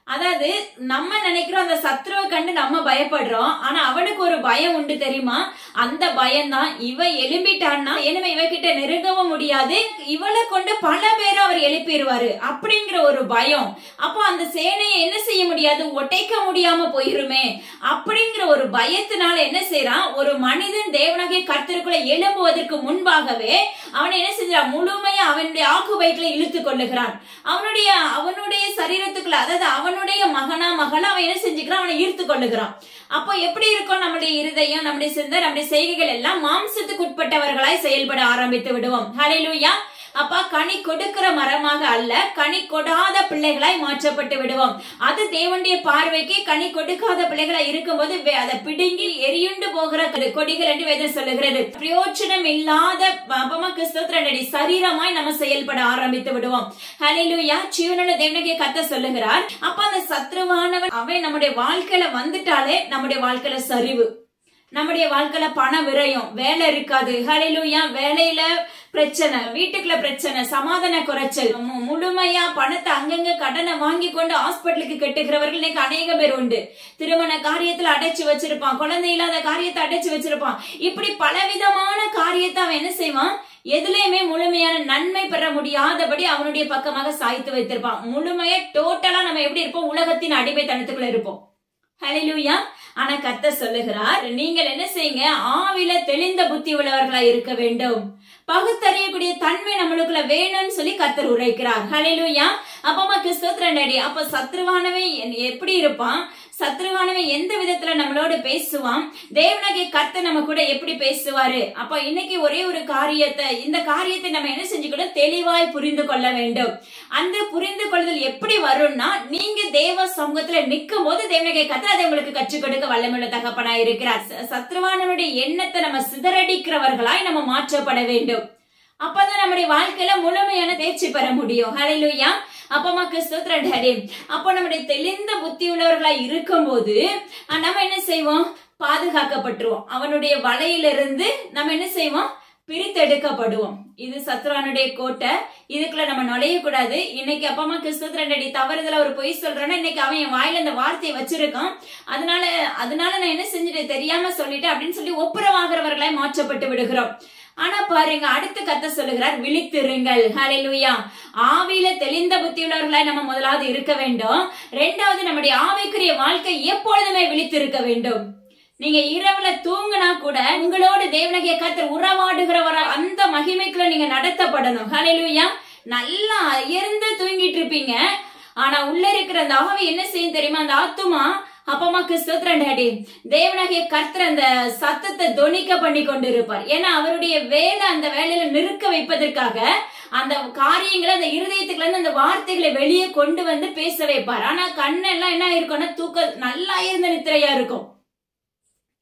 [SPEAKER 1] அதாவது நம்ம நினைக்கிறோம் அந்த சத்ருவை கண்டு நம்ம பயப்படுறோம், ஆனா அவனுக்கு ஒரு பயம் உண்டு தெரியுமா? அந்த பயம் தான், இவ எழும்பிட்டான்னா இனிமே இவ கிட்ட நெருங்கவும் முடியாது, இவளை கொண்டு பல பேரை அவர் எழுப்பிடுவாரு அப்படிங்கிற ஒரு பயம். அப்போ அந்த சேனையை என்ன செய்ய முடியாது, ஒட்டைக்க முடியாம போயிருமே அப்படிங்கிற ஒரு பயத்தினால என்ன செய்யறான், ஒரு மனிதன் தேவனாகிய கர்த்தருக்குள்ள எழும்புவதற்கு முன்பாகவே அவனை என்ன செஞ்சான், முழுமையா அவனுடைய ஆக்குபைக்குள்ள இழுத்து கொள்ளுகிறான். அவனுடைய சரீரத்துக்குள்ள, அதாவது அவனுடைய மகனா மகளா அவன் என்ன செஞ்சுக்கிறான், அவனை ஈர்த்து கொள்ளுகிறான். அப்போ எப்படி இருக்கும் நம்முடைய இருதயம், நம்முடைய சிந்தை, நம்முடைய செய்கைகள் எல்லாம் மாம்சத்துக்கு உட்பட்டவர்களாய் செயல்பட ஆரம்பித்து விடுவோம். ஹல்லேலூயா. அப்பா கனி கொடுக்கிற மரமாக அல்ல, கனி கொடாத பிள்ளைகளாய் மாற்றப்பட்டு விடுவோம். அது தேவனுடைய பார்வைக்கு கனி கொடுக்காத பிள்ளைகளா இருக்கும்போது அதை பிடுங்கி எரியுண்டு போகிற கொடிகள் என்று வேதம் சொல்லுகிறது. பிரயோஜனம் இல்லாத அப்பமா கிறிஸ்துவ சரீரமாய் நம்ம செயல்பட ஆரம்பித்து விடுவோம். ஹல்லேலூயா. ஜீவனுள்ள தேவனுடைய கர்த்தர் சொல்லுகிறார். அப்ப அந்த சத்ருவானவன் அவன் நம்முடைய வாழ்க்கையில வந்துட்டாலே நம்முடைய வாழ்க்கையில சரிவு, நம்முடைய வாழ்க்கையில பண விரயம், வேலை இருக்காது. ஹல்லேலூயா. வேலையில பிரச்சனை, வீட்டுக்குள்ள பிரச்சனை, சமாதான குறைச்சல், முழுமையா பணத்தை அங்கங்க கடனை வாங்கி கொண்டு ஹாஸ்பிட்டலுக்கு கட்டுகிறவர்கள் இன்னைக்கு அநேக பேர் உண்டு. திருமண காரியத்துல அடைச்சு வச்சிருப்பான், குழந்தை இல்லாத காரியத்தை அடைச்சு வச்சிருப்பான். இப்படி பலவிதமான காரியத்தை அவன் என்ன செய்வான், எதுலயுமே முழுமையான நன்மை பெற முடியாதபடி அவனுடைய பக்கமாக சாய்த்து வைத்திருப்பான். முழுமையா டோட்டலா நம்ம எப்படி இருப்போம், உலகத்தின் அடிமைத்தனத்துக்குள்ள இருப்போம். ஹல்லேலூயா. ஆனா கர்த்தர் சொல்லுகிறார், நீங்கள் என்ன செய்யுங்க, ஆவில தெளிந்த புத்தி உள்ளவர்களா இருக்க வேண்டும், பகுத்தறியக்கூடிய தன்மை நம்மளுக்குள்ள வேணும்னு சொல்லி கர்த்தர் உரைக்கிறார். ஹல்லேலூயா. அப்பமா கிறிஸ்துவ அப்ப சத்ருவானவன் எப்படி இருப்பான், சத்ருவானவன் எந்த விதத்துல நம்மளோட பேசுவான், தேவனாகிய கர்த்தர் நம்ம கூட எப்படி பேசுவாரு. அப்ப இன்னைக்கு ஒரே ஒரு காரியத்தை, இந்த காரியத்தை நம்ம என்ன செஞ்சுக்கணும், தெளிவாய் புரிந்து கொள்ள வேண்டும். அந்த புரிந்து கொள்ளுதல் எப்படி வரும்னா, நீங்க தேவ சமூகத்துல நிக்கும் போது தேவனாகிய கர்த்தர் அதை உங்களுக்கு கற்றுக் கொடுக்க வல்லமையுள்ள தகப்பனா இருக்கிறார். சத்ருவானவனுடைய எண்ணத்தை நம்ம சிதறடிக்கிறவர்களாய் நம்ம மாற்றப்பட வேண்டும். அப்பதான் நம்முடைய வாழ்க்கையில முழுமையான தேர்ச்சி பெற முடியும். ஹல்லேலூயா. அப்பமா கிறிஸ்துவ அப்போ நம்முடைய தெளிந்த புத்தி உள்ளவர்களா இருக்கும் போது நம்ம என்ன செய்வோம், பாதுகாக்கப்பட்டுருவோம். அவனுடைய வலையிலிருந்து நம்ம என்ன செய்வோம், பிரித்தெடுக்கப்படுவோம். இது சத்ருவானுடைய கோட்டை, இதுக்குள்ள நம்ம நுழையக்கூடாது. இன்னைக்கு அப்பமா கிறிஸ்துவ தவறுதல ஒரு பொய் சொல்றேன்னா, இன்னைக்கு அவன் என் வாயில இந்த வார்த்தையை வச்சிருக்கான், அதனால நான் என்ன செஞ்சுட்டேன், தெரியாம சொல்லிட்டேன் அப்படின்னு சொல்லி ஒப்புரவாகிறவர்களாய் மாற்றப்பட்டு விடுகிறோம். ஆனா பாருங்க, அடுத்து கர்த்தர் சொல்லுகிறார், விழித்திருங்கள். ஹல்லேலூயா. ஆவியில தெளிந்த புத்தியுள்ளவர்களாய் நம்ம முதலாவது இருக்க வேண்டும். இரண்டாவது, நம்முடைய ஆவிக்குரிய வாழ்க்கை எப்பொழுதுமே விழித்திருக்க வேண்டும். நீங்க இரவுல தூங்குனா கூட உங்களோட தேவனாகிய கர்த்தர் உறவாடுகிறவரா அந்த மகிமைக்குள்ள நீங்க நடத்தப்படணும். ஹல்லேலூயா. நல்லா இருந்து தூங்கிட்டு இருப்பீங்க, ஆனா உள்ள இருக்கிற அந்த ஆவி என்ன செய்யும் தெரியுமா, அந்த ஆத்துமா அப்பமா கிறிஸ்துவ தேவனாகிய கர்த்தர் அந்த சத்தத்தை தொனிக்க பண்ணி கொண்டு இருப்பார். ஏன்னா அவருடைய வேலை அந்த வேலையில நிற்க வைப்பதற்காக அந்த காரியங்களை அந்த இருதயத்துக்குள்ள இருந்து அந்த வார்த்தைகளை வெளியே கொண்டு வந்து பேச வைப்பார். ஆனா கண்ணெல்லாம் என்ன இருக்கும்னா தூக்க நல்லா இருந்த நித்திரையா இருக்கும்.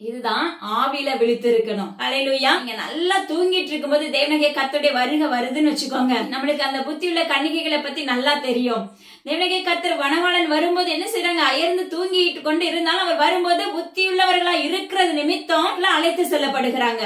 [SPEAKER 1] இதுதான் ஆவில விழித்து இருக்கணும். ஹல்லேலூயா. நீங்க நல்லா தூங்கிட்டு இருக்கும்போது தேவனாகிய கர்த்தருடைய வருகை வருதுன்னு வச்சுக்கோங்க, நம்மளுக்கு அந்த புத்தி உள்ள கன்னிகைகளை பத்தி நல்லா தெரியும். தேவனாகிய கர்த்தர் வனவாளன் வரும்போது என்ன செய்யறாங்க, அயர்ந்து தூங்கிட்டு கொண்டு இருந்தாலும் அவர் வரும்போது புத்தி உள்ளவர்களா இருக்கிறது நிமித்தம் அழைத்து செல்லப்படுகிறாங்க.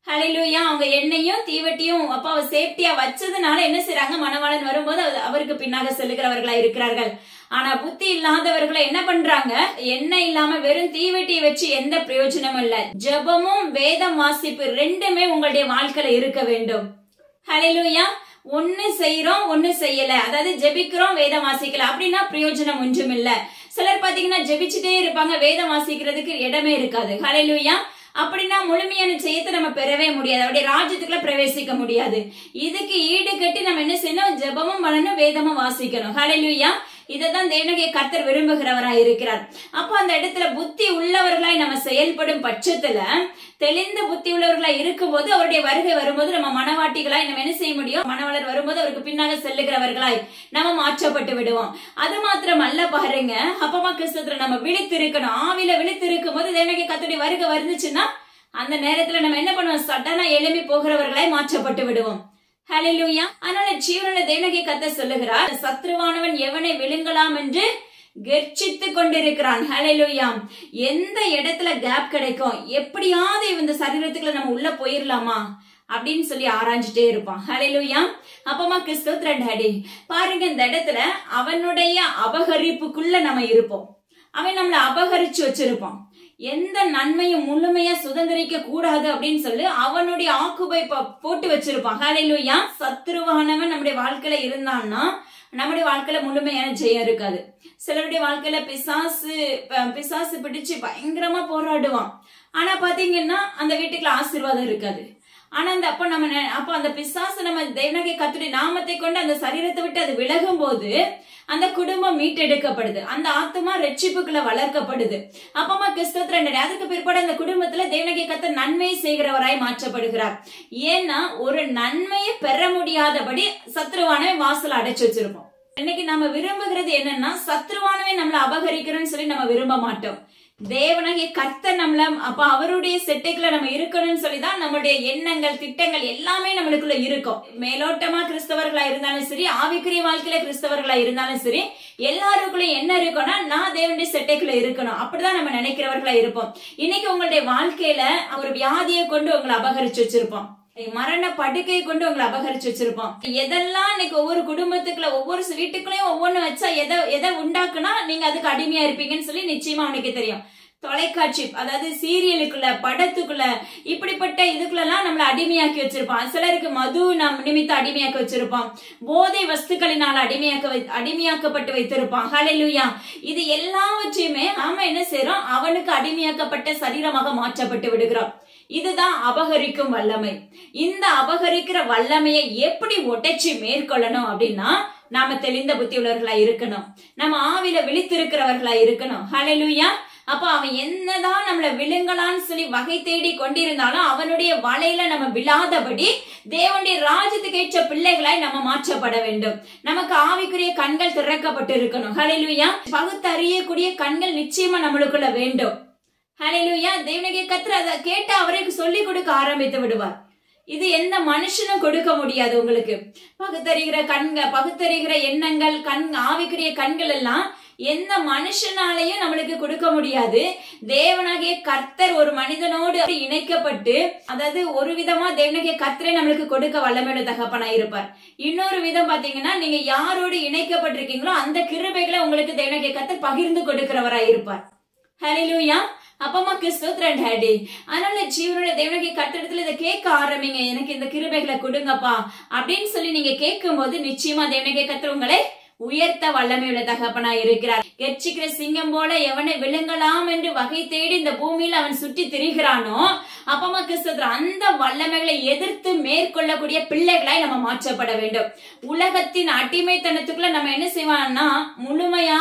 [SPEAKER 1] ஹல்லேலூயா. அவங்க எண்ணெயும் தீவட்டியும் அப்பாவை சேஃப்டியா வச்சதுனால என்ன செய்யறாங்க, மணவாளன் வரும்போது அவருக்கு பின்னாக செல்லுகிறவர்களா இருக்கிறார்கள். ஆனா புத்தி இல்லாதவர்களை என்ன பண்றாங்க, எண்ணெய் இல்லாம வெறும் தீவெட்டியை வச்சு எந்த பிரயோஜனமும் இல்ல. ஜெபமும் வேதம் வாசிப்பு ரெண்டுமே உங்களுடைய வாழ்க்கையில இருக்க வேண்டும். ஹல்லேலூயா. ஒன்னு செய்யறோம் ஒன்னு செய்யல, அதாவது ஜெபிக்கிறோம் வேதம் வாசிக்கல அப்படின்னா பிரயோஜனம் ஒன்றும் இல்ல. சிலர் பாத்தீங்கன்னா ஜெபிச்சுட்டே இருப்பாங்க, வேதம் வாசிக்கிறதுக்கு இடமே இருக்காது. ஹல்லேலூயா. அப்படின்னா முழுமையான ஜெயத்தை நம்ம பெறவே முடியாது, அவருடைய ராஜ்யத்துக்குள்ள பிரவேசிக்க முடியாது. இதுக்கு ஈடு கட்டி நம்ம என்ன செய்யணும், ஜெபமும் பண்ணணும், வேதமும் வாசிக்கணும். ஹல்லேலூயா. இததான் தேவனாகிய கர்த்தர் விரும்புகிறவராய் இருக்கிறார். அப்ப அந்த இடத்துல புத்தி உள்ளவர்களாய் நம்ம செயல்படும் பட்சத்துல, தெளிந்த புத்தி உள்ளவர்களாய் இருக்கும் போது அவருடைய வருகை வரும்போது நம்ம மனவாட்டிகளாய் நம்ம என்ன செய்ய முடியும், மனவளர் வரும்போது அவருக்கு பின்னாக செல்லுகிறவர்களாய் நம்ம மாற்றப்பட்டு விடுவோம். அது மாத்திரம் அல்ல பாருங்க, அப்பமா கிறிஸ்துவத்துல நம்ம விழித்திருக்கணும். ஆவில விழித்திருக்கும் போது தேவனாகிய கர்த்தருடைய வருகை வந்துச்சுன்னா அந்த நேரத்துல நம்ம என்ன பண்ணுவோம், சடனா எழும்பி போகிறவர்களாய் மாற்றப்பட்டு விடுவோம். ஹல்லேலூயா. அதனால ஜீவனுள்ள தேவனாகிய கர்த்தர் சொல்லுகிறார், சத்ருவானவன் எவனை விழுங்கலாம் என்று கர்ஜித்து கொண்டிருக்கிறான். ஹல்லேலூயா. எந்த இடத்துல கேப் கிடைக்கும், எப்படியாவது இந்த சரீரத்துக்குள்ள நம்ம உள்ள போயிடலாமா அப்படின்னு சொல்லி ஆராய்ஞ்சிட்டே இருப்பான். ஹல்லேலூயா. அப்பமா கிறிஸ்துவ டாடி பாருங்க, இந்த இடத்துல அவனுடைய அபகரிப்புக்குள்ள நம்ம இருப்போம். அவன் நம்மளை அபகரிச்சு வச்சிருப்பான். எந்த நன்மையும் முழுமையா சுதந்திரிக்க கூடாது அப்படின்னு சொல்லி அவனுடைய ஆக்குபை போட்டு வச்சிருப்பான். ஹல்லேலூயா. சத்ருவானவன் நம்முடைய வாழ்க்கையில இருந்தான்னா நம்முடைய வாழ்க்கையில முழுமையான ஜெயம் இருக்காது. சிலருடைய வாழ்க்கையில பிசாசு பிடிச்சு பயங்கரமா போராடுவான். ஆனா பாத்தீங்கன்னா அந்த வீட்டுக்குள்ள ஆசீர்வாதம் இருக்காது. ஆனா அப்ப அந்த பிசாசு நம்ம தேவனாகிய கர்த்தருடைய நாமத்தை கொண்டு அந்த சரீரத்தை விட்டு அது விலகும் போது அந்த குடும்பம் மீட்டெடுக்கப்படுது, அந்த ஆத்மா ரட்சிப்புக்குள்ள வளர்க்கப்படுது. அப்பமா கிறிஸ்துவ அதுக்கு பிற்பாடு அந்த குடும்பத்துல தேவனாகிய கர்த்தர் நன்மை செய்கிறவராய் மாற்றப்படுகிறார். ஏன்னா ஒரு நன்மையை பெற முடியாதபடி சத்ருவானவன் வாசல் அடைச்சு வச்சிருப்போம். இன்னைக்கு நம்ம விரும்புகிறது என்னன்னா, சத்ருவானவன் நம்மளை அபகரிக்கிறோம்னு சொல்லி நம்ம விரும்ப மாட்டோம். தேவனாகிய கர்த்தர் நம்மள அப்ப அவருடைய செட்டைக்குள்ள நம்ம இருக்கணும்னு சொல்லிதான் நம்மளுடைய எண்ணங்கள் திட்டங்கள் எல்லாமே நம்மளுக்குள்ள இருக்கும். மேலோட்டமா கிறிஸ்தவர்களா இருந்தாலும் சரி, ஆவிக்குரிய வாழ்க்கையில கிறிஸ்தவர்களா இருந்தாலும் சரி, எல்லாருக்குள்ள என்ன இருக்கும்னா, நான் தேவனுடைய செட்டைக்குள்ள இருக்கணும் அப்படிதான் நம்ம நினைக்கிறவர்களா இருப்போம். இன்னைக்கு உங்களுடைய வாழ்க்கையில ஒரு வியாதியை கொண்டு உங்களை அபகரிச்சு வச்சிருப்போம், மரண படுக்கை கொண்டு உங்களை அபகரிச்சு வச்சிருப்போம். எதெல்லாம் இன்னைக்கு ஒவ்வொரு குடும்பத்துக்குள்ள ஒவ்வொரு வீட்டுக்குள்ளயும் ஒவ்வொன்னு வச்சா எதை உண்டாக்குனா நீங்க அதுக்கு அடிமையா இருப்பீங்கன்னு சொல்லி நிச்சயமா அவனுக்கு தெரியும். தொலைக்காட்சி, அதாவது சீரியலுக்குள்ள, படத்துக்குள்ள, இப்படிப்பட்ட இதுக்குள்ள நம்மள அடிமையாக்கி வச்சிருப்பான். சிலருக்கு மது நிமித்த அடிமையாக்கி வச்சிருப்பான், போதை வஸ்துக்களினால அடிமையாக்கப்பட்டு வைத்திருப்பான். ஹல்லேலூயா. இது எல்லாவற்றையுமே நாம என்ன செய்யறோம், அவனுக்கு அடிமையாக்கப்பட்ட சரீரமாக மாற்றப்பட்டு விடுகிறோம். இதுதான் அபகரிக்கும் வல்லமை. இந்த அபகரிக்கிற வல்லமையை எப்படி ஒட்டச்சி மேற்கொள்ளணும் அப்படின்னா, நாம தெளிந்த புத்தி உள்ளவர்களா இருக்கணும், நம்ம ஆவில விழித்திருக்கிறவர்களா இருக்கணும். ஹல்லேலூயா. அப்ப அவன் என்னதான் நம்மள விழுங்கலான்னு சொல்லி வகை தேடி கொண்டிருந்தாலும் அவனுடைய வலையில நம்ம விழாதபடி தேவனுடைய ராஜ்யத்துக்கு ஏற்ற பிள்ளைகளாய் நம்ம மாற்றப்பட வேண்டும். நமக்கு ஆவிக்குரிய கண்கள் திறக்கப்பட்டு இருக்கணும். ஹல்லேலூயா. பகுத்தறியக்கூடிய கண்கள் நிச்சயமா நம்மளுக்குள்ள வேண்டும். ஹல்லேலூயா. தேவனாகிய கர்த்தர் அதை கேட்டு அவருக்கு சொல்லி கொடுக்க ஆரம்பித்து விடுவார். இது எந்த மனுஷனும் கொடுக்க முடியாது. உங்களுக்கு பகுத்தறிகிற கண்கள், பகுத்தறிகிற எண்ணங்கள், ஆவிக்குரிய கண்கள் எல்லாம் எந்த மனுஷனாலையும் நம்மளுக்கு கொடுக்க முடியாது. தேவனாகிய கர்த்தர் ஒரு மனிதனோடு இணைக்கப்பட்டு, அதாவது ஒரு விதமா தேவனாகிய கர்த்தரை நம்மளுக்கு கொடுக்க வல்லமையுள்ள தகப்பனா இருப்பார். இன்னொரு விதம் பாத்தீங்கன்னா, நீங்க யாரோடு இணைக்கப்பட்டிருக்கீங்களோ அந்த கிருபைகளை உங்களுக்கு தேவனாகிய கர்த்தர் பகிர்ந்து கொடுக்கிறவராய் இருப்பார். ஹல்லேலூயா. அப்பமா கிறிஸ்துவ டாடி, அதனால ஜீவனுடைய தேவனாகிய கர்த்தரிடத்துல இதை கேட்க ஆரம்பிங்க, எனக்கு இந்த கிருபைகளை கொடுங்கப்பா அப்படின்னு சொல்லி நீங்க கேட்கும் போது நிச்சயமா தேவனாகிய கர்த்தர் உங்களை உயர்த்த வல்லமையுள்ள தகப்பனா இருக்கிறார். கெர்ச்சிக்கிற சிங்கம் போல எவனை விழுங்கலாம் என்று வகை தேடி இந்த பூமியில அவன் சுற்றி திரிகிறானோ, அப்பமா கிறிஸ்துவ அந்த வல்லமைகளை எதிர்த்து மேற்கொள்ளக்கூடிய பிள்ளைகளாய் நம்ம மாற்றப்பட வேண்டும். உலகத்தின் அடிமைத்தனத்துக்குள்ள நம்ம என்ன செய்வான்னா, முழுமையா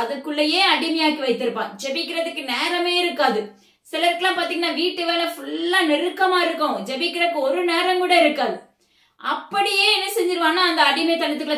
[SPEAKER 1] அதுக்குள்ளேயே அடிமையாக்கி வைத்திருப்பான். ஜெபிக்கிறதுக்கு நேரமே இருக்காது. சிலருக்குலாம் பாத்தீங்கன்னா வீட்டு வேலை ஃபுல்லா நெருக்கமா இருக்கும், ஜெபிக்கிறதுக்கு ஒரு நேரம் கூட இருக்காது. அப்படியே என்ன செஞ்சிருவானா, அந்த அடிமைத்தனத்துக்குள்ள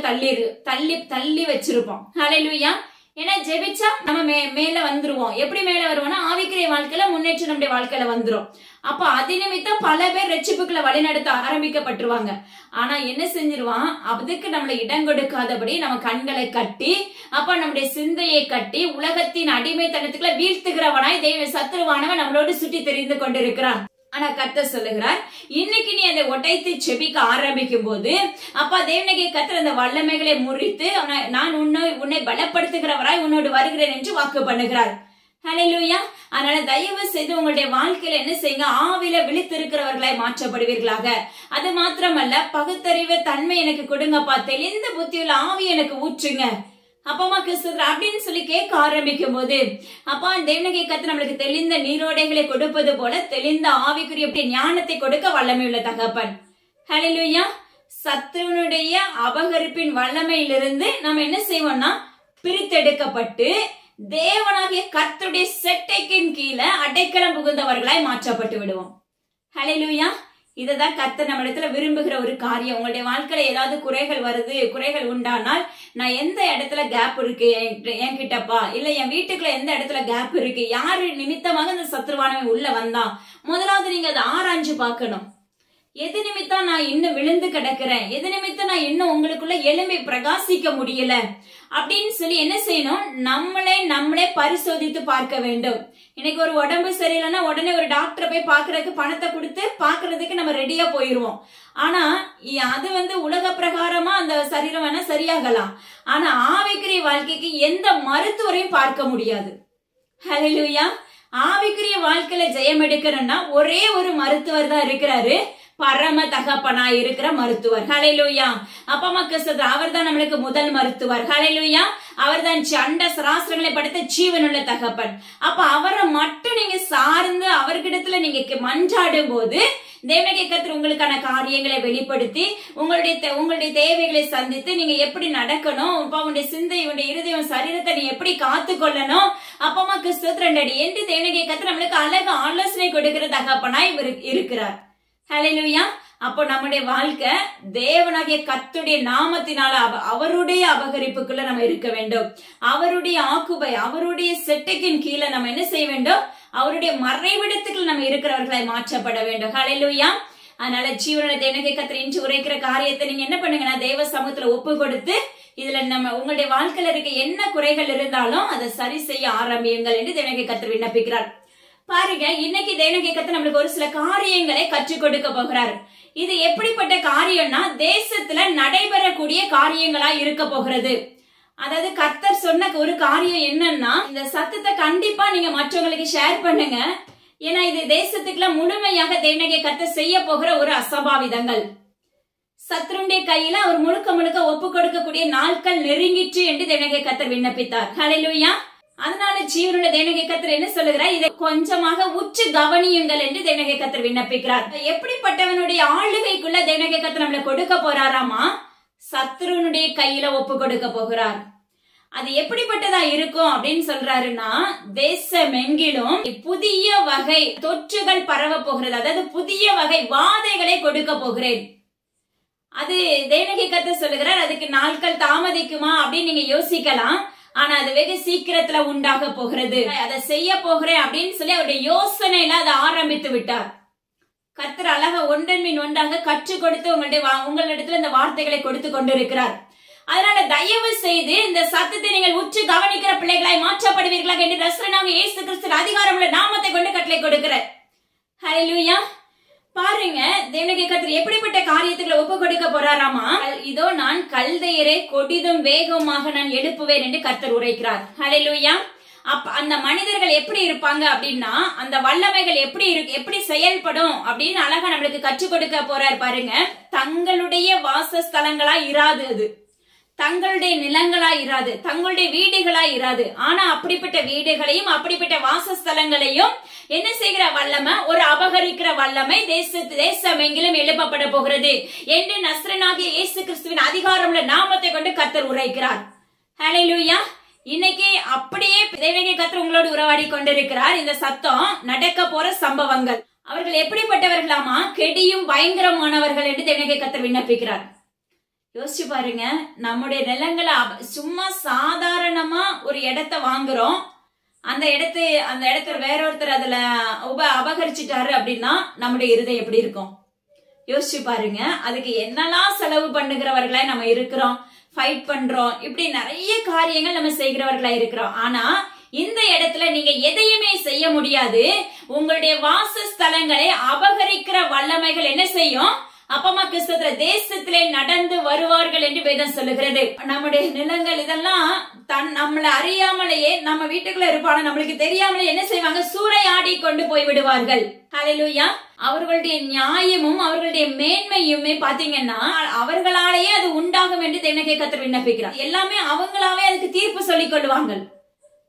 [SPEAKER 1] தள்ளி வச்சிருப்போம். ஹல்லேலூயா. ஏன்னா ஜெபிச்சா நம்ம மேல வந்துருவோம். எப்படி மேல வருவோம்னா, ஆவிக்குரிய வாழ்க்கையில முன்னேற்றம் நம்முடைய வாழ்க்கையில வந்துரும். அப்ப அது நிமித்தம் பல பேர் ரட்சிப்புக்குள்ள வழிநடத்த ஆரம்பிக்கப்பட்டுருவாங்க. ஆனா என்ன செஞ்சிருவான், அதுக்கு நம்மள இடம் கொடுக்காதபடி நம்ம கண்களை கட்டி, அப்ப நம்முடைய சிந்தையை கட்டி உலகத்தின் அடிமைத்தனத்துக்குள்ள வீழ்த்துகிறவனாய் சத்துருவானவன் நம்மளோடு சுற்றி தெரிந்து கொண்டிருக்கிறான். ஆனா கர்த்தர் சொல்லுகிறார், இன்னைக்கு நீ அதை உடைத்து செபிக்க ஆரம்பிக்கும் போது அப்பா தேவனாகிய கர்த்தர் அந்த வல்லமைகளை முறித்து நான் உன்னை பலப்படுத்துகிறவராய் உன்னோடு வருகிறேன் என்று வாக்கு பண்ணுகிறார். ஹல்லேலூயா. அதனால தயவு செய்து உங்களுடைய வாழ்க்கையில என்ன செய்யுங்க, ஆவில விழித்திருக்கிறவர்களாய் மாற்றப்படுவீர்களாக. அது மாத்திரமல்ல, பகுத்தறிவு தன்மை எனக்கு கொடுங்கப்பா, தெளிந்த புத்தியுள்ள ஆவி எனக்கு ஊற்றுங்க அப்பமா கிறிஸ்துவ அப்படின்னு சொல்லி கேட்க ஆரம்பிக்கும் போது அப்பா தேவனாகிய கர்த்தர் நம்மளுக்கு தெளிந்த நீரோடைகளை கொடுப்பது போல தெளிந்த ஆவிக்குரிய ஞானத்தை கொடுக்க வல்லமையுள்ள தகப்பன். ஹல்லேலூயா. சத்துருனுடைய அபகரிப்பின் வல்லமையிலிருந்து நம்ம என்ன செய்வோம்னா பிரித்தெடுக்கப்பட்டு தேவனாகிய கர்த்தருடைய செட்டைக்கின் கீழே அடைக்கலம் புகுந்தவர்களாய் மாற்றப்பட்டு விடுவோம். ஹல்லேலூயா. இததான் கர்த்தர் நம்ம இடத்துல விரும்புகிற ஒரு காரியம். உங்களுடைய வாழ்க்கையில ஏதாவது குறைகள் வருது, குறைகள் உண்டானால் நான் எந்த இடத்துல கேப் இருக்கு என்கிட்டப்பா, இல்ல என் வீட்டுக்குள்ள எந்த இடத்துல கேப் இருக்கு, யாரு நிமித்தமாக இந்த சத்துருவானவன் உள்ள வந்தான், முதலாவது நீங்க அதை ஆராய்ஞ்சு பார்க்கணும். எது நிமித்தம் நான் இன்னும் விழுந்து கிடக்கிறேன், எது நிமித்தம் நான் இன்னும் உங்களுக்குள்ள எலும்பை பிரகாசிக்க முடியல அப்படின்னு சொல்லி என்ன செய்யணும், நம்மளே பரிசோதித்து பார்க்க வேண்டும். இன்னைக்கு ஒரு உடம்பு சரியில்லைன்னா உடனே ஒரு டாக்டரை போய் பாக்குறதுக்கு பணத்தை கொடுத்து பாக்குறதுக்கு நம்ம ரெடியா போயிருவோம். ஆனா அது உலக பிரகாரமா அந்த சரீரம் வேணா சரியாகலாம். ஆனா ஆவிக்குரிய வாழ்க்கைக்கு எந்த மருத்துவரையும் பார்க்க முடியாது. ஹல்லேலூயா. ஆவிக்குரிய வாழ்க்கையில ஜெயம் எடுக்கிறன்னா ஒரே ஒரு மருத்துவர் தான் இருக்கிறாரு, பரம தகப்பனாய் இருக்கிற மருத்துவர். ஹல்லேலூயா. அப்பமா கிறிஸ்து அவர் தான் நம்மளுக்கு முதல் மருத்துவர். ஹல்லேலூயா. அவர் தான் சண்ட சராஸ்திரங்களை படைத்த ஜீவனுள்ள தகப்பன். அப்ப அவரை மட்டும் நீங்க சார்ந்து அவர்கிடத்துல நீங்க மன்றாடும் போது தேவனாகிய கர்த்தர் உங்களுக்கான காரியங்களை வெளிப்படுத்தி உங்களுடைய தேவைகளை சந்தித்து நீங்க எப்படி நடக்கணும், உங்களுடைய சிந்தை, உங்களுடைய இருதயம், சரீரத்தை நீ எப்படி காத்து கொள்ளணும் அப்பமா கிறிஸ்து என்று தேவனாகிய கர்த்தர் நம்மளுக்கு அழகு ஆலோசனை கொடுக்கிற தகப்பனாய் இருக்கிறார். ஹல்லேலூயா. அப்போ நம்முடைய வாழ்க்கை தேவனாகிய கர்த்தருடைய நாமத்தினால அவருடைய அபகரிப்புக்குள்ள நம்ம இருக்க வேண்டும். அவருடைய ஆக்குபை, அவருடைய செட்டைக்கின் கீழே நம்ம என்ன செய்ய வேண்டும், அவருடைய மறைவிடத்துக்குள்ள நம்ம இருக்கிறவர்களாய் மாற்றப்பட வேண்டும். ஹல்லேலூயா. அதனால ஜீவனுள்ள தேவனாகிய கர்த்தர் இன்று உரைக்கிற காரியத்தை நீங்க என்ன பண்ணுங்கன்னா தேவ சமூகத்துல ஒப்பு கொடுத்து இதுல நம்ம உங்களுடைய வாழ்க்கையில இருக்க என்ன குறைகள் இருந்தாலும் அதை சரி செய்ய ஆரம்பியுங்கள் என்று தேவனாகிய கர்த்தர் விண்ணப்பிக்கிறார். பாருங்க, இன்னைக்கு தேவனாகிய கர்த்தர் நம்மளுக்கு ஒரு சில காரியங்களை கற்றுக் கொடுக்க போகிறார். இது எப்படிப்பட்ட காரியம்னா தேசத்துல நடைபெறக்கூடிய காரியங்களா இருக்க போகிறது. அதாவது கர்த்தர் சொன்ன ஒரு காரியம் என்னன்னா, இந்த சத்தத்தை கண்டிப்பா நீங்க மற்றவங்களுக்கு ஷேர் பண்ணுங்க. ஏன்னா இது தேசத்துக்குள்ள முழுமையாக தேவனாகிய கர்த்தர் செய்ய போகிற ஒரு அசம்பாவிதங்கள். சத்ருடைய கையில அவர் முழுக்க ஒப்பு கொடுக்கக்கூடிய நாட்கள் நெருங்கிற்று என்று தேவனாகிய கர்த்தர் விண்ணப்பித்தார். ஹல்லேலூயா. அதனால ஜீவனுள்ள தேவனாகிய கர்த்தர் என்ன சொல்லுகிறார், இதை கொஞ்சமாக உற்று கவனியுங்கள் என்று தேவனாகிய கர்த்தர் விண்ணப்பிக்கிறார். எப்படிப்பட்டவனுடைய ஆளுகைக்குள்ள தேவனாகிய கர்த்தர் நம்மளை கொடுக்க போறாராமா, சத்ருனுடைய கையில ஒப்பு கொடுக்க போகிறார். அது எப்படிப்பட்டதா இருக்கும் அப்படின்னு சொல்றாருன்னா, தேசமெங்கிலும் புதிய வகை தொற்றுகள் பரவ போகிறது. அதாவது புதிய வகை வாதைகளை கொடுக்க போகிறேன். அது தேவனாகிய கர்த்தர் சொல்லுகிறார். அதுக்கு நாட்கள் தாமதிக்குமா அப்படின்னு நீங்க யோசிக்கலாம். ஆனா அது வெகு சீக்கிரத்துல உண்டாக போகிறது. அதை செய்ய போகிறேன் அப்படின்னு சொல்லி அவருடைய யோசனையில அதை ஆரம்பித்து விட்டார். கர்த்தர் அழகா ஒன்றன் மீன் ஒன்றாக கற்றுக் கொடுத்து உங்களிடத்துல இந்த வார்த்தைகளை கொடுத்து கொண்டிருக்கிறார். அதனால தயவு செய்து இந்த சத்தத்தை நீங்கள் உற்று கவனிக்கிற பிள்ளைகளாய் மாற்றப்படுவீர்களாக என்று நசரேயனாகிய இயேசு கிறிஸ்து அதிகாரமுள்ள நாமத்தை கொண்டு கட்டளை கொடுக்கிறார். ஹல்லேலூயா. பாருங்க, தேவனாகிய கர்த்தர் எப்படிப்பட்ட காரியத்துக்குள்ள ஒப்பு கொடுக்க போறாராமா, இதோ நான் கல்தையரை கொடிதும் வேகமாக நான் எழுப்புவேன் என்று கர்த்தர் உரைக்கிறார். ஹல்லேலூயா. அந்த மனிதர்கள் எப்படி இருப்பாங்க அப்படின்னா, அந்த வல்லமைகள் எப்படி செயல்படும் அப்படின்னு அழகா நம்மளுக்கு கற்றுக் கொடுக்க போறார். பாருங்க, தங்களுடைய வாசஸ்தலங்களா இராது, அது தங்களுடைய நிலங்களா இராது, தங்களுடைய வீடுகளா இராது. ஆனா அப்படிப்பட்ட வீடுகளையும் அப்படிப்பட்ட வாசஸ்தலங்களையும் என்ன செய்கிற வல்லமை, ஒரு அபகரிக்கிற வல்லமை தேசம் எங்கிலும் எழுப்பப்பட போகிறது என்று நசரேயனாகிய இயேசு கிறிஸ்துவின் அதிகாரமுள்ள நாமத்தை கொண்டு கர்த்தர் உரைக்கிறார். ஹல்லேலூயா. இன்னைக்கு அப்படியே தேவனாகிய கர்த்தர் உங்களோடு உறவாடி கொண்டிருக்கிறார். இந்த சத்தம் நடக்க போற சம்பவங்கள். அவர்கள் எப்படிப்பட்டவர்களாமா, கெடியும் பயங்கரமானவர்கள் என்று தேவனாகிய கர்த்தர் விண்ணப்பிக்கிறார். யோசிச்சு பாருங்க, நம்முடைய நிலங்களை சும்மா சாதாரணமா ஒரு இடத்தை வாங்குறோம், அந்த இடத்துல வேற ஒருத்தர் அதுல அபகரிச்சுட்டாரு அப்படின்னா நம்முடைய இருதயம் எப்படி இருக்கும் யோசிச்சு பாருங்க. அதுக்கு என்னெல்லாம் செலவு பண்ணுகிறவர்களா நம்ம இருக்கிறோம், ஃபைட் பண்றோம், இப்படி நிறைய காரியங்கள் நம்ம செய்கிறவர்களா இருக்கிறோம். ஆனா இந்த இடத்துல நீங்க எதையுமே செய்ய முடியாது. உங்களுடைய வாசஸ்தலங்களை அபகரிக்கிற வல்லமைகள் என்ன செய்யும்? அப்பமா கிறிஸ்துவ தேசத்திலே நடந்து வருவார்கள் என்று வேதம் சொல்லுகிறது. நம்முடைய நிலங்கள் இதெல்லாம் நம்மள அறியாமலேயே நம்ம வீட்டுக்குள்ள இருப்பாங்க, நம்மளுக்கு தெரியாமலே என்ன செய்வாங்க? சூறையாடி கொண்டு போய் விடுவார்கள். ஹல்லேலூயா. அவர்களுடைய நியாயமும் அவர்களுடைய மேன்மையுமே பாத்தீங்கன்னா அவர்களாலேயே அது உண்டாகும் என்று தேவனாகிய கர்த்தர் விண்ணப்பிக்கிறார். எல்லாமே அவங்களாவே அதுக்கு தீர்ப்பு சொல்லிக் கொள்வாங்க.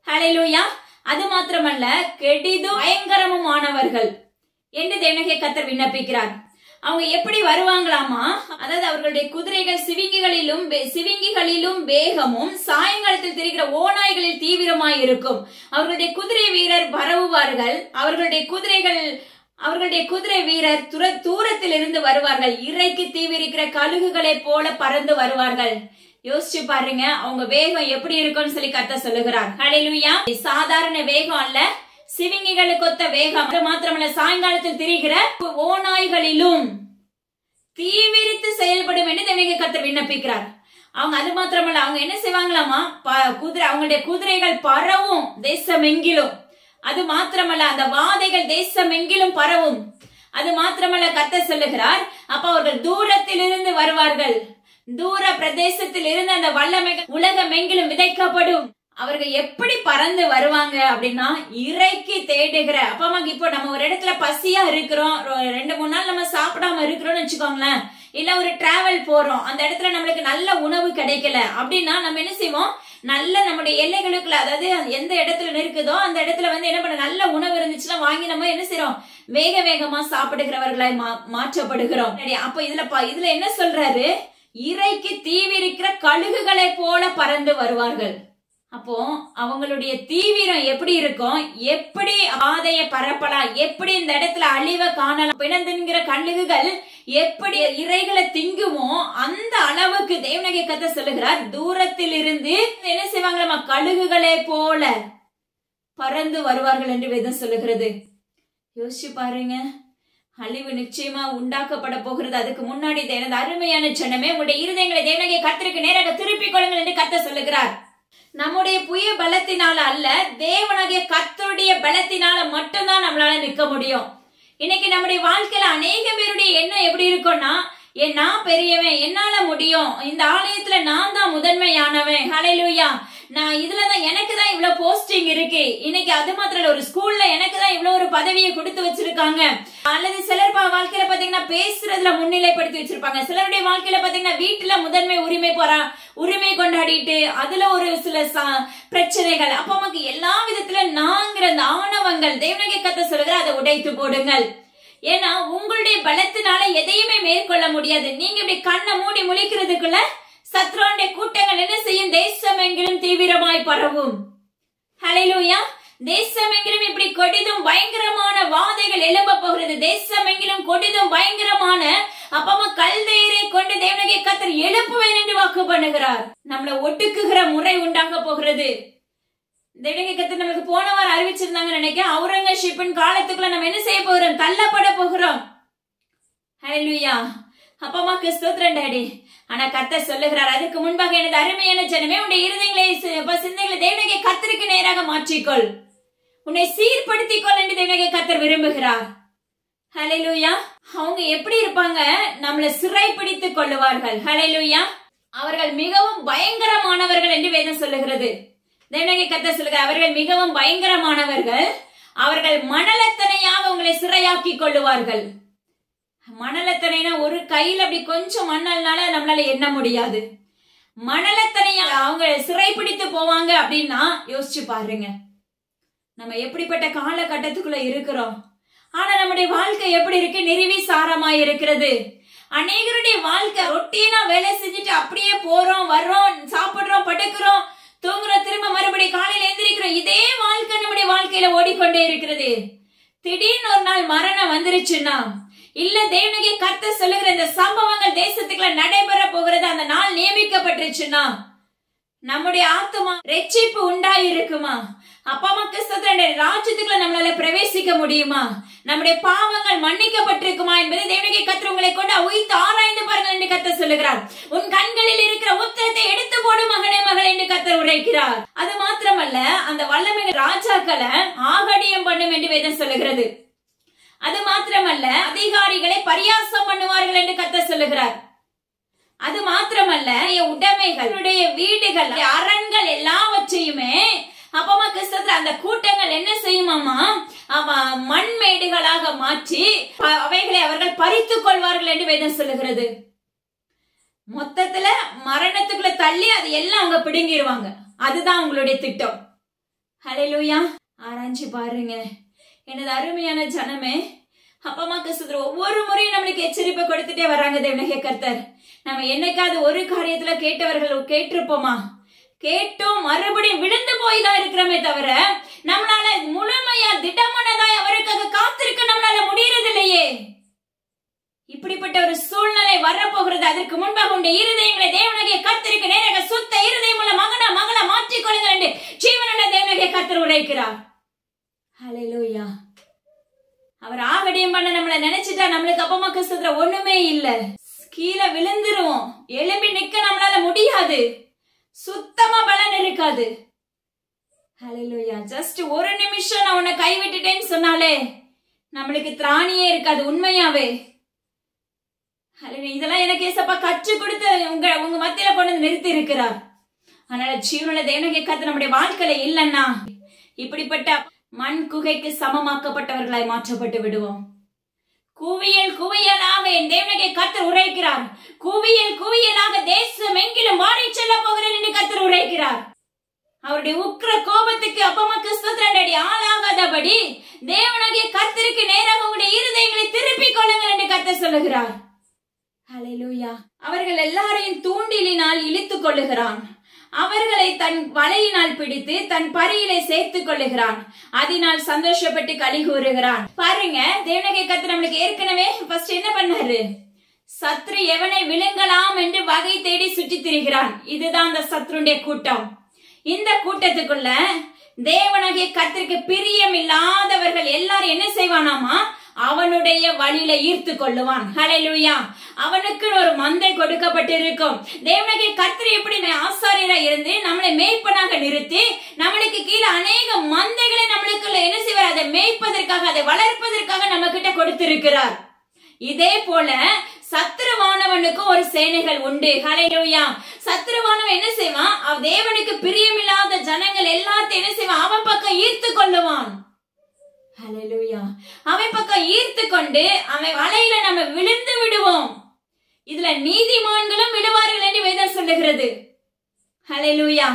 [SPEAKER 1] ஹல்லேலூயா. அது மாத்திரமல்ல, கெடிதும் பயங்கரமுமானவர்கள் என்று தேவனாகிய கர்த்தர் விண்ணப்பிக்கிறார். அவங்க எப்படி வருவாங்களாமா? அதாவது அவர்களுடைய குதிரைகள் சிவிங்கிகளிலும் வேகமும் சாயங்காலத்தில் தெரிகிற ஓநாய்களில் தீவிரமாய் இருக்கும். அவர்களுடைய குதிரை வீரர் பரவுவார்கள். அவர்களுடைய குதிரை வீரர் தூரத்தில் இருந்து வருவார்கள். இறைக்கு தீவிரிக்கிற கழுகுகளை போல பறந்து வருவார்கள். யோசிச்சு பாருங்க, அவங்க வேகம் எப்படி இருக்கும்னு சொல்லி கர்த்தர் சொல்லுகிறார். ஹல்லேலூயா. சாதாரண வேகம் அல்ல, சிவிங்கிகளுக்கு ஒத்த வேகம். அது மாத்திரமல்ல, சாயங்காலத்தில் திரிகிற ஓநாய்களிலும் தீவிரித்து செயல்படும் என்று தேவனாகிய கர்த்தர் விண்ணப்பிக்கிறார். அவங்க அது மாத்திரமல்ல, அவங்க என்ன செய்வாங்களாமா? அவங்களுடைய குதிரைகள் பரவும் தேசம் எங்கிலும். அது மாத்திரமல்ல, அந்த வாதைகள் தேசம் எங்கிலும் பரவும். அது மாத்திரமல்ல, கர்த்தர் சொல்லுகிறார், அப்ப அவர்கள் தூரத்தில் இருந்து வருவார்கள். தூர பிரதேசத்தில் இருந்து அந்த வல்லமைகள் உலகம் எங்கிலும் விதைக்கப்படும். அவர்கள் எப்படி பறந்து வருவாங்க அப்படின்னா, இறைக்கு தேடுகிற அப்பமா. இப்போ நம்ம ஒரு இடத்துல பசியா இருக்கிறோம், 2-3 நாள் நம்ம சாப்பிடாம இருக்கிறோம்னு வச்சுக்கோங்களேன். இல்ல ஒரு டிராவல் போறோம், அந்த இடத்துல நம்மளுக்கு நல்ல உணவு கிடைக்கல அப்படின்னா நம்ம என்ன செய்வோம்? நல்ல நம்முடைய எல்லைகளுக்குள்ள, அதாவது எந்த இடத்துல இருக்குதோ அந்த இடத்துல என்ன பண்ண, நல்ல உணவு இருந்துச்சுன்னா வாங்கி நம்ம என்ன செய்யறோம்? வேகமா சாப்பிடுகிறவர்களாய் மாற்றப்படுகிறோம். அப்ப இதுல என்ன சொல்றாரு? இறைக்கு தீவிரிக்கிற கழுகுகளை போல பறந்து வருவார்கள். அப்போ அவங்களுடைய தீவிரம் எப்படி இருக்கும்? எப்படி ஆதைய பரப்பலாம், எப்படி இந்த இடத்துல அழிவை காணலாம், பிணந்தின்கிற கழுகுகள் எப்படி இறைகளை திங்குமோ அந்த அளவுக்கு தேவனாகிய கர்த்தர் சொல்லுகிறார், தூரத்தில் இருந்து என்ன செய்வாங்களா? கழுகுகளை போல பறந்து வருவார்கள் என்று வேதம் சொல்லுகிறது. யோசிச்சு பாருங்க, அழிவு நிச்சயமா உண்டாக்கப்பட போகிறது. அதுக்கு முன்னாடி எனது அருமையான ஜனமே, உங்களுடைய இருதயங்களை தேவனாகிய கர்த்தருக்கு நேராக திருப்பிக் கொள்ளுங்கள் என்று கர்த்தர் சொல்லுகிறார். நம்முடைய புய பலத்தினால அல்ல, தேவனாகிய கர்த்தருடைய பலத்தினால மட்டும்தான் நம்மளால நிற்க முடியும். இன்னைக்கு நம்முடைய வாழ்க்கையில அநேக பேருடைய எண்ணம் எப்படி இருக்கும்னா, நான் பெரியவன், என்னால முடியும், இந்த ஆலயத்துல நான் தான் முதன்மையானவன், ஹல்லேலூயா, நான் இதுலதான் எனக்கு தான் இவ்வளவு போஸ்டிங் இருக்கு, இன்னைக்கு அது மாத்திரம் ஒரு ஸ்கூல்ல எனக்கு தான் இவ்வளவு ஒரு பதவியை கொடுத்து வச்சிருக்காங்க. அல்லது சிலர் வாழ்க்கையில பாத்தீங்கன்னா பேசுறதுல முன்னிலைப்படுத்தி வச்சிருப்பாங்க. சிலருடைய வாழ்க்கையில பாத்தீங்கன்னா வீட்டுல முதன்மை உரிமை கொண்டாடிட்டு அதுல ஒரு சில பிரச்சனைகள். அப்ப நமக்கு எல்லா விதத்துல நாங்கிற அந்த ஆணவங்கள் தேவனாகிய கர்த்தர் சொல்லுகிறார், அதை உடைத்து போடுங்கள். ஏன்னா உங்களுடைய பலத்தினால எதையுமே மேற்கொள்ள முடியாது. நீங்க இப்படி கண்ணை மூடி முழிக்கிறதுக்குள்ள சத்ருடைய கூட்டங்கள் என்ன செய்யும்? தேசம் எங்கிலும் தீவிரமாய் பரவும். ஹல்லேலூயா. தேசம் எங்கிலும் இப்படி கொடிதும் பயங்கரமான வாதைகள் எழும்ப போகிறது. தேசம் எங்கிலும் கொடிதும் பயங்கரமான அப்பமா கல்தையரை கொண்டு தேவனாகிய கர்த்தர் எழுப்புவேன் என்று வாக்கு பண்ணுகிறார். நம்மளை ஒட்டுக்குகிற முறை உண்டாக போகிறது. தேவனாகிய கர்த்தர் நமக்கு போன வாரம் அறிவிச்சிருந்தாங்க நினைக்கிறேன். அவுரங்கசீப்பின் காலத்துக்குள்ள நம்ம என்ன செய்ய போகிறோம்? தள்ளப்பட போகிறோம். ஹல்லேலூயா. அப்பமா கிறிஸ்தோத்திரம் டாடி. ஆனா கர்த்தர் சொல்லுகிறார், அதுக்கு முன்பாக எனது அருமையான ஜனமே, உன்னுடைய இருதயங்களை சிந்தைகளை தேவனாகிய கர்த்தருக்கு நேராக மாற்றிக்கொள், உன்னை சீர்படுத்திக் கொள் என்று தேவனாகிய கர்த்தர் விரும்புகிறார். ஹல்லேலூயா. அவங்க எப்படி இருப்பாங்க? நம்மளை சிறைப்பிடித்துக் கொள்ளுவார்கள். ஹல்லேலூயா. அவர்கள் மிகவும் பயங்கரமானவர்கள் என்று வேதம் சொல்லுகிறது. தேவனாகிய கர்த்தர் சொல்லுகிறார், அவர்கள் மிகவும் பயங்கரமானவர்கள், அவர்கள் மணலத்தனையாக உங்களை சிறையாக்கி கொள்ளுவார்கள். மணலத்தனைனா ஒரு கையில அப்படி கொஞ்சம் மண்ணல்னால நம்மளால எண்ண முடியாது. மணலத்தனையா அவங்க சிறைப்பிடித்து போவாங்க அப்படின்னா யோசிச்சு பாருங்க, நம்ம எப்படிப்பட்ட காலகட்டத்துக்குள்ள இருக்கிறோம். ஆனா நம்முடைய வாழ்க்கை எப்படி இருக்கு? நிர்விசாரமாய் இருக்கிறது. அநேகருடைய வாழ்க்கை ரொட்டீனா வேலை செஞ்சுட்டு அப்படியே போறோம், வர்றோம், சாப்பிடுறோம், படுக்கிறோம், தூங்குறோம், திரும்ப மறுபடியும் காலையில எந்திரிக்கிறோம். இதே வாழ்க்கை நம்முடைய வாழ்க்கையில ஓடிக்கொண்டே இருக்கிறது. திடீர்னு ஒரு நாள் மரணம் வந்துருச்சுன்னா, இல்ல தேவனாகிய கர்த்தர் சொல்லுகிற இந்த சம்பவங்கள் தேசத்துக்குள்ள நடைபெற போகிறது, அந்த நாள் நியமிக்கப்பட்டுருச்சுன்னா நம்முடைய ஆத்மா ரட்சிப்பு உண்டாயிருக்குமா? அப்பா அம்மாக்கு ஸ்தோத்திரம், ராஜ்யத்துக்குள்ள நம்மளால பிரவேசிக்க முடியுமா? நம்முடைய பாவங்கள் மன்னிக்கப்பட்டிருக்குமா என்பதை தேவனுடைய கர்த்தர் உங்களை கொண்டு உயிர்த்து ஆராய்ந்து பாருங்கள் என்று கர்த்தர் சொல்லுகிறார். உன் கண்களில் இருக்கிற உத்திரத்தை எடுத்து போடு மகனே மகளே என்று கர்த்தர் உரைக்கிறார். அது மாத்திரமல்ல, அந்த வல்லமை ராஜாக்களை ஆகடியம் பண்ணும் என்று வேதம் சொல்லுகிறது. அது மாத்திரமல்ல, அதிகாரிகளை பரியாசம் பண்ணுவார்கள் என்று கர்த்தர் சொல்லுகிறார். அது மாத்திரமல்ல, உடைமைகளுடைய வீடுகள், அரண்கள் எல்லாவற்றையுமே அப்பமா கிறிஸ்தத்துல அந்த கூட்டங்கள் என்ன செய்யுமாமா? மண்மேடுகளாக மாற்றி அவைகளை அவர்கள் பறித்துக் கொள்வார்கள் என்று வேதம் சொல்லுகிறது. மொத்தத்துல மரணத்துக்குள்ள தள்ளி அது எல்லாம் அவங்க பிடுங்கிடுவாங்க. அதுதான் உங்களுடைய திட்டம். ஹல்லேலூயா. ஆராய்ச்சி பாருங்க எனது அருமையான ஜனமே. அப்பமா கிறிஸ்தத்துல ஒவ்வொரு முறையும் நம்மளுக்கு எச்சரிப்பை கொடுத்துட்டே வர்றாங்க தேவனுடைய கர்த்தர். நம்ம என்னைக்காவது ஒரு காரியத்துல கேட்டிருப்போமா? கேட்டோம் மறுபடியும் விழுந்து போய் தான் இருக்கிறோமே தவிர நம்மளால முழுமையா திடமானதாய் அவருக்காக காத்திருக்க நம்மளால முடியறது இல்லையே. இப்படிப்பட்ட ஒரு சூழ்நிலை வரப்போகிறது. அதற்கு முன்பாக உடைய இருதயங்களை தேவனுடைய கர்த்தருக்கு நேராக சுத்த இருதயம் உள்ள மகளா மாற்றிக்கொள்ளுங்கள் என்று ஜீவனுள்ள தேவனுடைய கர்த்தர் உரைக்கிறார். ஹல்லேலூயா. அவர் ஆகடியம் பண்ண நம்மள நினைச்சிட்டா நம்மளுக்கு அப்பமா கிறிஸ்துல ஒண்ணுமே இல்ல. கீழே விழுந்துருவோம். எழும்பி நிக்க நம்மளால முடியாது. சுத்தமா பலன் இருக்காது. ஹல்லேலூயா. ஜஸ்ட் ஒரு நிமிஷம் நான் உன்னை கைவிட்டுட்டேன்னு சொன்னாலே நம்மளுக்கு திராணியே இருக்காது. உண்மையாவே இதெல்லாம் எனக்கு ஏசப்பா கற்று கொடுத்து உங்க மத்தியில கொண்டு நிறுத்தி இருக்கிறார். அதனால ஜீவனுள்ள தேவனுடைய கர்த்தர் நம்முடைய வாழ்க்கையில இல்லைன்னா இப்படிப்பட்ட மண் குகைக்கு சமமாக்கப்பட்டவர்களாய் மாற்றப்பட்டு விடுவோம். குவியல் குவியலாக என் தேவனுடைய கர்த்தர் உரைக்கிறார். குவியல் குவியலாக தேசம் எங்கிலும் வாரி செல்ல போகிறேன் என்று கர்த்தர் உரைக்கிறார். அவருடைய உக்கிர கோபத்துக்கு அப்பமா கிறிஸ்துவ ஆளாகாதபடி தேவனாகிய கர்த்தருக்கு நேராக உங்களுடைய இருதயங்களை திருப்பிக் கொள்ளுங்கள் என்று கர்த்தர் சொல்லுகிறார். ஹல்லேலூயா. அவர்கள் எல்லாரையும் தூண்டிலினால் இழுத்துக் கொள்ளுகிறான். அவர்களை தன் வலையினால் பிடித்து தன் பரியிலே சேர்த்துக் கொள்ளுகிறான். அதனால் சந்தோஷப்பட்டு களி கூறுகிறான். பாருங்க தேவனுடைய கர்த்தர் நம்மளுக்கு ஏற்கனவே ஃபர்ஸ்ட் என்ன பண்ணாரு? சத்ரு எவனை விழுங்கலாம் என்று வகை தேடி சுற்றி திரிகிறான். இதுதான் அந்த சத்ருடைய கூட்டம். இந்த கூட்டத்துக்குள்ள தேவனாகிய கர்த்தருக்கு பிரியம் இல்லாதவர்கள் எல்லாரும் என்ன செய்வானாமா? அவனுடைய வழியில ஈர்த்து கொள்ளுவான். ஹல்லேலூயா. அவனுக்கு ஒரு மந்தை கொடுக்கப்பட்டிருக்கும். தேவனுடைய கர்த்தர் எப்படி ஆசாரியரா இருந்து நம்மளை மேய்ப்பனாக நிறுத்தி நம்மளுக்கு கீழே அநேக மந்தைகளை நம்மளுக்குள்ள என்ன செய்வார்? அதை மேய்ப்பதற்காக, அதை வளர்ப்பதற்காக நம்ம கிட்ட கொடுத்திருக்கிறார். இதே போல சத்ருவானவனுக்கும் ஒரு சேனைகள் உண்டு. ஹல்லேலூயா. சத்ருவானவன் என்ன செய்வான்? தேவனுக்கு பிரியமில்லாத ஜனங்கள் எல்லாத்தையும் என்ன செய்வான்? அவன் பக்கம் ஈர்த்து கொள்ளுவான். ஹல்லேலூயா. அவன் பக்கம் ஈர்த்து கொண்டு அவன் வலையில நம்ம விழுந்து விடுவோம். இதுல நீதிமான்களும் விடுவார்கள் என்று வேதம் சொல்லுகிறது. ஹல்லேலூயா.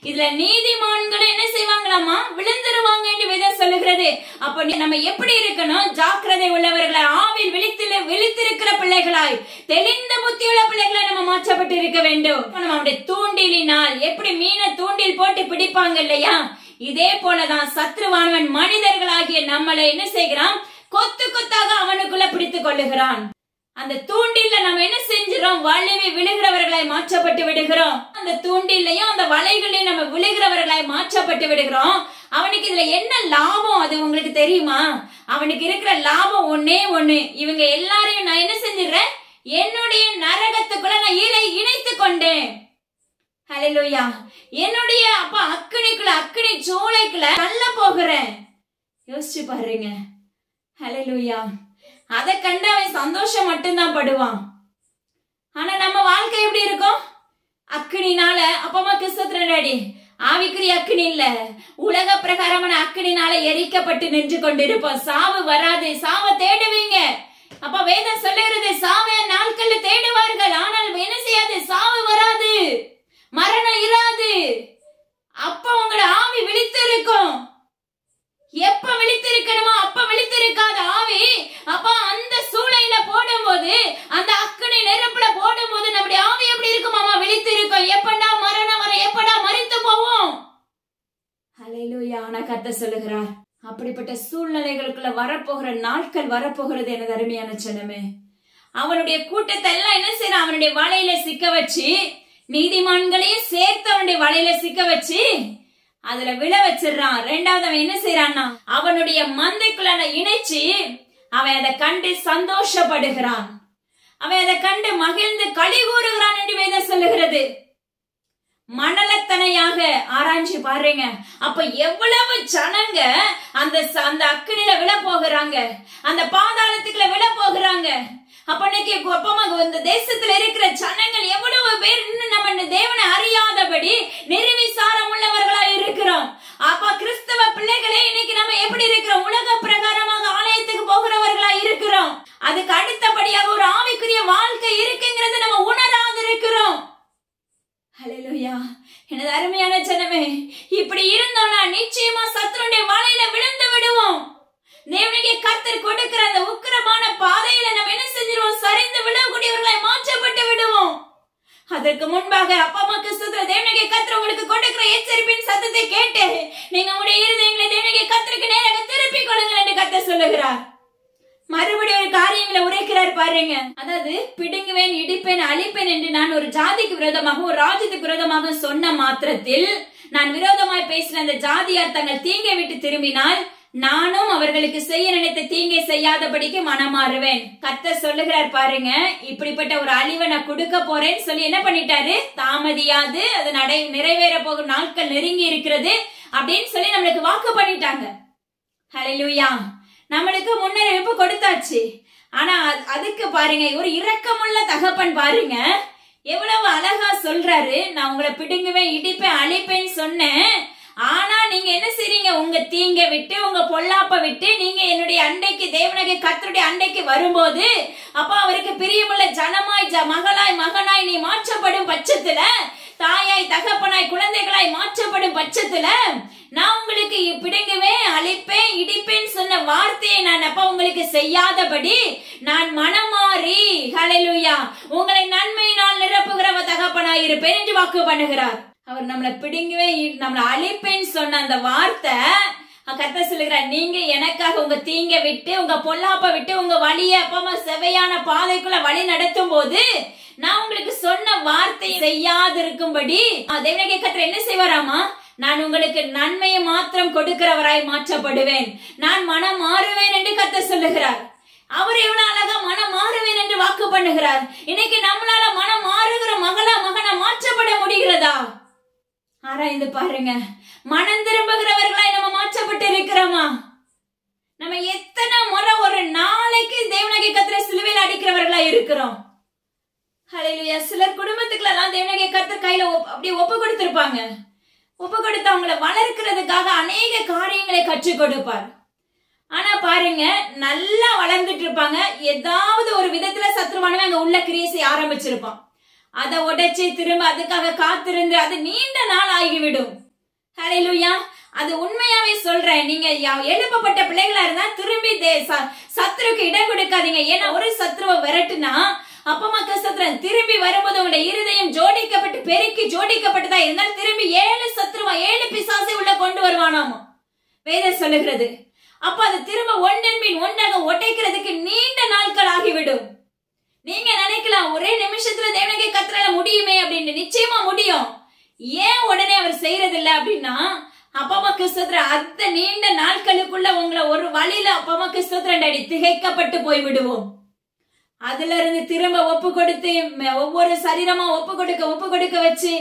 [SPEAKER 1] இதுல நீதிமான்களும் என்ன செய்வாங்களாமா? விழுந்துருவாங்க என்று வேதம் சொல்லுகிறது. அப்ப நம்ம எப்படி இருக்கணும்? ஜாக்கிரதை உள்ளவர்களாய், ஆவில் விழித்திருக்கிற பிள்ளைகளாய், தெளிந்த புத்தியுள்ள பிள்ளைகளாய் நம்ம மாற்றப்பட்டு இருக்க வேண்டும். நம்முடைய தூண்டிலினால் எப்படி மீனை தூண்டில் போட்டு பிடிப்பாங்க இல்லையா? இதே போலதான் சத்ருவானவன் மனிதர்களாகிய நம்மளை என்ன செய்கிறான்? கொத்து கொத்தாக அவனுக்குள்ள பிடித்துக் கொள்ளுகிறான். அந்த தூண்டில நம்ம என்ன செஞ்சிரோம்? வலிமை விழுகிறவர்களாய் மாற்றப்பட்டு விடுகிறோம். அந்த தூண்டிலையும் அந்த வலைகளையும் நம்ம விழுகிறவர்களாய் மாற்றப்பட்டு விடுகிறோம். அவனுக்கு இதுல என்ன லாபம்? அது உங்களுக்கு தெரியுமா? அவனுக்கு இருக்கிற லாபம் ஒன்னே ஒண்ணு. இவங்க எல்லாரையும் நான் என்ன செஞ்சிடறேன்? என்னுடைய நரகத்துக்குள்ள நான் இணைத்துக் கொண்டேன். ஹல்லேலூயா. என்னுடைய அப்பா அக்கினி சோலைக்குள்ள தள்ள போகிறேன். யோசிச்சு பாருங்க. ஹல்லேலூயா. அதை கண்டு அவன் சந்தோஷம் மட்டும்தான் படுவான். ஆனா நம்ம வாழ்க்கை எப்படி இருக்கும்? அக்கினினால அப்பமா கிறிஸ்துவ ஆவிக்குரிய அக்கினி இல்ல, உலக பிரகாரமான அக்கினினால எரிக்கப்பட்டு நின்று கொண்டிருப்போம். சாவு வராது. சாவை தேடுவீங்க. அப்ப வேதம் சொல்லுகிறது, சாவை நாட்கள்ல தேடுவார்கள், ஆனால் என்ன செய்யாது? சாவு வராது, மரணம் இராது. அப்ப உங்களோட ஆவி விழித்து இருக்கும். எப்ப விழித்திருக்கணுமோ அப்ப விழித்திருக்காத ஆவி அப்ப அந்த சூளையில போடும் போது, அந்த அக்கினி நெருப்புல போடும் போது நம்முடைய ஆவி எப்படி இருக்குமாமா? விழித்திருக்கும். எப்படா மரணம் வர, எப்படா மரித்து போவோம். ஹல்லேலூயா. ஆனா கர்த்தர் சொல்லுகிறார், அப்படிப்பட்ட சூழ்நிலைகளுக்குள்ள வரப்போகிற நாட்கள் வரப்போகிறது எனது அருமையான ஜனமே. அவனுடைய கூட்டத்தை எல்லாம் என்ன செய்யறான்? அவனுடைய வலையில சிக்க வச்சு நீதிமான்களையும் சேர்த்து அவனுடைய வலையில சிக்க வச்சு அதுல விழ வச்சிடறான். ரெண்டாவது அவன் என்ன செய்யறான்னா, அவனுடைய மந்தைக்குள்ள இணைச்சு அவன் அதை கண்டு சந்தோஷப்படுகிறான். அவன் அதை கண்டு மகிழ்ந்து களி கூறுகிறான் என்று வேதம் சொல்லுகிறது. மணலத்தனையாக ஆராய்ச்சி பாருங்க. அப்ப எவ்வளவு ஜனங்க அந்த அக்கினில விழ போகிறாங்க, அந்த பாதாளத்துக்குள்ள விழ போகிறாங்க. அப்ப இன்னைக்கு இந்த தேசத்துல இருக்கிற ஜனங்கள் எவ்வளவு பேர் இன்னும் நம்ம தேவனை அறியாதபடி நிர்விசாரம் உள்ளவர்களா இருக்கிறோம். அப்ப கிறிஸ்தவ பிள்ளைகளே, இன்னைக்கு நம்ம எப்படி இருக்கிறோம்? உலக பிரகாரமாக ஆலயத்துக்கு போகிறவர்களா இருக்கிறோம். அதுக்கு அடுத்தபடியாக ஒரு ஆவிக்குரிய வாழ்க்கை இருக்குங்கிறத நம்ம உணராது இருக்கிறோம். ஹல்லேலூயா. எனது அருமையான ஜனமே, இப்படி இருந்தோம்னா நிச்சயமா சத்துருடைய வலையில விழுந்து விடுவோம். தேவனுடைய கர்த்தர் கொடுக்கிற அந்த உக்கிரமான பாதையில நம்ம என்ன செஞ்சிருவோம்? சரிந்து விடக்கூடியவர்களாய் மாற்றப்பட்டு விடுவோம். அதற்கு முன்பாக அப்பா அம்மாக்கு தேவனுடைய கர்த்தர் உங்களுக்கு கொடுக்கிற எச்சரிப்பின் சத்தத்தை கேட்டு நீங்க உங்களுடைய இருதயங்களை தேவனுடைய கர்த்தருக்கு நேராக திருப்பிக் கொள்ளுங்கள் என்று கர்த்தர் சொல்லுகிறார். மறுபடியும் ஒரு காரியங்களை உரைக்கிறார் பாருங்க. அதாவது பிடுங்குவேன், இடிப்பேன், அழிப்பேன் என்று நான் ஒரு ஜாதிக்கு விரோதமாக ஒரு ராஜ்யத்துக்கு விரோதமாக சொன்ன மாத்திரத்தில் நான் விரோதமாய் பேசின அந்த ஜாதியார் தங்கள் தீங்கை விட்டு திரும்பினால் நானும் அவர்களுக்கு செய்ய நினைத்த தீங்கை செய்யாதபடிக்கு மனமாறுவேன். கர்த்தர் சொல்லுகிறார் பாருங்க. இப்படிப்பட்ட ஒரு அழிவை நான் கொடுக்க போறேன்னு சொல்லி என்ன பண்ணிட்டாரு? தாமதியாது, அது நிறைவேற போகும் நாட்கள் நெருங்கி இருக்கிறது அப்படின்னு சொல்லி நம்மளுக்கு வாக்கு பண்ணிட்டாங்க. ஹல்லேலூயா. நம்மளுக்கு முன்னறிவிப்பு கொடுத்தாச்சு. ஆனா அதுக்கு பாருங்க, ஒரு இரக்கமுள்ள தகப்பன் பாருங்க எவ்வளவு அழகா சொல்றாரு. நான் உங்களை பிடுங்குவேன், இடிப்பேன், அழிப்பேன்னு சொன்னேன். ஆனா நீங்க என்ன செய்றீங்க? உங்க தீங்க விட்டு, உங்க பொல்லாப்ப விட்டு நீங்க என்னுடைய அண்டைக்கு, தேவனுடைய கர்த்தருடைய அண்டைக்கு வரும்போது, அப்ப அவருக்கு பிரியமுள்ள ஜனமாய், மகளாய், மகனாய் நீ மாற்றப்படும் பட்சத்துல, தாயாய், தகப்பனாய், குழந்தைகளாய் மாற்றப்படும் பட்சத்துல நான் உங்களுக்கு பிடுங்குவேன், அழிப்பேன், இடிப்பேன் சொன்ன வார்த்தையை நான் அப்ப உங்களுக்கு செய்யாதபடி நான் மனமாறி, ஹல்லேலூயா, உங்களை நன்மையினால் நிரப்புகிறவ தகப்பனாய் இருப்பேன் என்று வாக்கு பண்ணுகிறார். அவர் நம்மளை பிடுங்குவேன், நம்மளை அழிப்பேன்னு சொன்ன அந்த வார்த்தை கர்த்தர் சொல்லுகிறார், நீங்க எனக்காக உங்க தீங்க விட்டு, உங்க பொல்லாப்ப விட்டு, உங்க வழிய அப்பமா செவையான பாதைக்குள்ள வழி நடத்தும் போது நான் உங்களுக்கு சொன்ன வார்த்தை செய்யாதிருக்கும்படி தேவனுடைய கர்த்தர் என்ன செய்வாராமா? நான் உங்களுக்கு நன்மையை மாத்திரம் கொடுக்கிறவராய் மாற்றப்படுவேன், நான் மனம் மாறுவேன் என்று கர்த்தர் சொல்லுகிறார். அவர் எவ்வளவு அழகா மனம் மாறுவேன் என்று வாக்கு பண்ணுகிறார். இன்னைக்கு நம்மளால மனம் மாறுகிற மகனா மாற்றப்பட முடிகிறதா? ஆராய்ந்து பாருங்க. மனம் திரும்புகிறவர்களாய் நம்ம மாற்றப்பட்டு இருக்கிறோமா? நம்ம எத்தனை முறை ஒரு நாளைக்கு தேவனுடைய கர்த்தரை சிலுவையில் அடிக்கிறவர்களா இருக்கிறோம்? ஹல்லேலூயா. சிலர் குடும்பத்துக்குள்ள எல்லாம் தேவனுடைய கர்த்தர் கையில அப்படியே ஒப்பு கொடுத்திருப்பாங்க. ஒப்பு கொடுத்து அவங்களை வளர்க்கிறதுக்காக அநேக காரியங்களை கற்றுக் கொடுப்பார். ஆனா பாருங்க, நல்லா வளர்ந்துட்டு இருப்பாங்க, ஏதாவது ஒரு விதத்துல சத்ருவானவன் அங்க உள்ள கிரியை செய்ய ஆரம்பிச்சிருப்பான். அதை உடைச்சு திரும்ப அதுக்காக காத்திருந்து அது நீண்ட நாள் ஆகிவிடும். ஹல்லேலூயா. அது உண்மையாவே சொல்றேன். நீங்க எழுப்பப்பட்ட பிள்ளைகளா இருந்தா திரும்பி சத்ருக்கு இடம் கொடுக்காதீங்க. ஏன்னா ஒரு சத்ருவை விரட்டுனா அப்பமா கஷ்டத்துறன் திரும்பி வரும்போது உங்களுடைய இருதயம் ஜோடிக்கப்பட்டு பெருக்கி ஜோடிக்கப்பட்டதா இருந்தால் திரும்பி 7 சத்ருவா 7 பிசாசை உள்ள கொண்டு வருவானாமோ வேதம் சொல்லுகிறது. அப்ப அது திரும்ப ஒன்றன் பின் ஒன்றாக ஒட்டைக்கிறதுக்கு நீண்ட நாட்கள் ஆகிவிடும். நீங்க நினைக்கலாம் ஒரே நிமிஷத்துல தேவனுடைய கர்த்தரால முடியுமே அப்படின்னு. நிச்சயமா முடியும். ஏன் உடனே அவர் செய்யறதில்ல அப்படின்னா, அப்பமா கிறிஸ்தோத்திர அந்த நீண்ட நாட்களுக்குள்ள உங்களை ஒரு வழியில அப்பமா கிறிஸ்தோத்திர திகைக்கப்பட்டு போய் விடுவோம். அதுல இருந்து திரும்ப ஒப்பு கொடுத்து ஒவ்வொரு சரீரமா ஒப்பு கொடுக்க வச்சு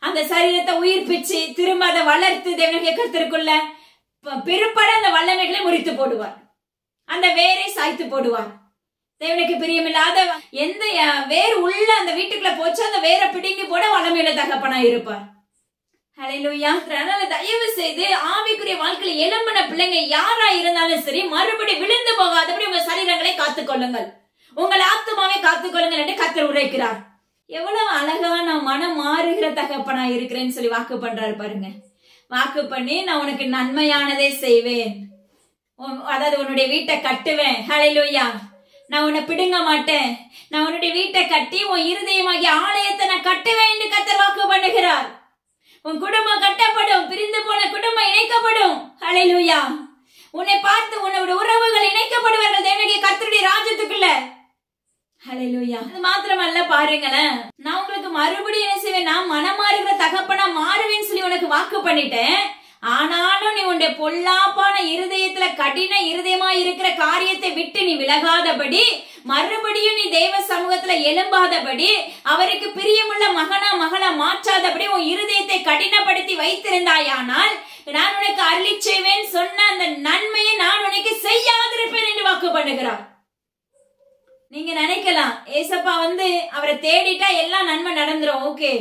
[SPEAKER 1] அந்த சரீரத்தை உயிர்ப்பிச்சு திரும்ப அதை வளர்த்து தேவனுடைய கர்த்தருக்குள்ள பிற்பாடு அந்த வல்லமைகளை முறித்து போடுவார், அந்த வேரை சாய்த்து போடுவார். தேவனுக்கு பிரியமில்லாத எந்த வேர் உள்ள அந்த வீட்டுக்குள்ள போச்சு அந்த வேரை பிடுங்கி போட வல்லமையுள்ள தகப்பனா இருப்பார். ஹல்லேலூயா. அதனால தயவு செய்து ஆவிக்குரிய வாழ்க்கையில எழும்பின பிள்ளைங்க யாரா இருந்தாலும் சரி மறுபடி விழுந்து போகாதபடி உங்க சரீரங்களை காத்துக்கொள்ளுங்கள், உங்கள் ஆத்துமாவை காத்துக்கொள்ளுங்கள் என்று கர்த்தர் உரைக்கிறார். எவ்வளவு அழகா நான் மனம் மாறுகிற தகப்பனா இருக்கிறேன்னு சொல்லி வாக்கு பண்றாரு பாருங்க. வாக்கு பண்ணி நான் உனக்கு நன்மையானதே செய்வேன், அதாவது உன்னுடைய வீட்டை கட்டுவேன். ஹல்லேலூயா. நான் உன்னை பிடுங்க மாட்டேன், நான் உன்னுடைய வீட்டை கட்டி உன் இருதயமாகிய ஆலயத்தை நான் கட்டுவேன் என்று கர்த்தர் வாக்கு பண்ணுகிறார். உன் குடும்பம் கட்டப்படும், பிரிந்து போன குடும்பம் இணைக்கப்படும். ஹல்லேலூயா. உன்னை பார்த்து உன்னோட உறவுகள் இணைக்கப்படுவார்கள் தேவனுடைய கர்த்தருடைய ராஜ்யத்துக்குள்ள. ஹல்லேலூயா. அது மாத்திரமல்ல பாருங்களேன், நான் உங்களுக்கு மறுபடியும் என்ன செய்வேன், நான் மனமாறுகிற தகப்பனா மாறுவேன்னு சொல்லி உனக்கு வாக்கு பண்ணிட்டேன். ஆனாலும் நீ உன்னுடைய பொல்லாப்பான இருதயத்துல கடின இருதயமா இருக்கிற காரியத்தை விட்டு நீ விலகாதபடி, மறுபடியும் நீ தேவ சமூகத்துல எழும்பாதபடி, அவருக்கு பிரியமுள்ள மகனா மகளா மாற்றாதபடி உன் இருதயத்தை கடினப்படுத்தி வைத்திருந்தாயானால் நான் உனக்கு அருளி செய்வேன் சொன்ன அந்த நன்மையை நான் உனக்கு செய்யாதிருப்பேன் என்று வாக்கு பண்ணுகிறார். நீங்க நினைக்கலாம், ஏசப்பா அவரை தேடிட்டா எல்லாம் நன்மை நடந்துரும், ஓகே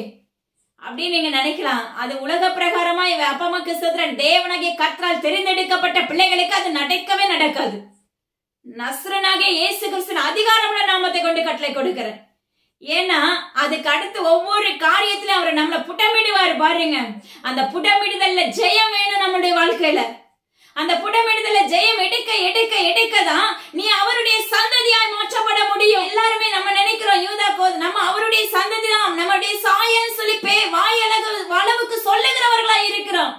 [SPEAKER 1] அப்படின்னு நீங்க நினைக்கலாம். அது உலக பிரகாரமா அப்பா அம்மாக்கு ஸ்தோத்திரம், தேவனாகிய கர்த்தரால் தெரிந்தெடுக்கப்பட்ட பிள்ளைகளுக்கு அது நடக்கவே நடக்காது. நஸ்ரனாகிய இயேசு கிறிஸ்துவின் அதிகாரமுள்ள நாமத்தை கொண்டு கட்டளை கொடுக்கிறேன். ஏன்னா அதுக்கு அடுத்து ஒவ்வொரு காரியத்திலும் அவர் நம்மளை புடமிடுவார் பாருங்க. அந்த புடமிடுதல்ல ஜெயம் வேணும் நம்மளுடைய வாழ்க்கையில. அந்த புடமிடுதல்ல ஜெயம் எடுக்க எடுக்க எடுக்கதான் நீ அவருடைய சந்ததியாய் மாற்றப்பட முடியும். எல்லாருமே நம்ம நினைக்கிறோம் யூதா நம்ம அவருடைய சந்ததி தான், நம்மளுடைய சாயல் சொல்லி வாயளவுக்கு சொல்லுகிறவர்களா இருக்கிறோம்.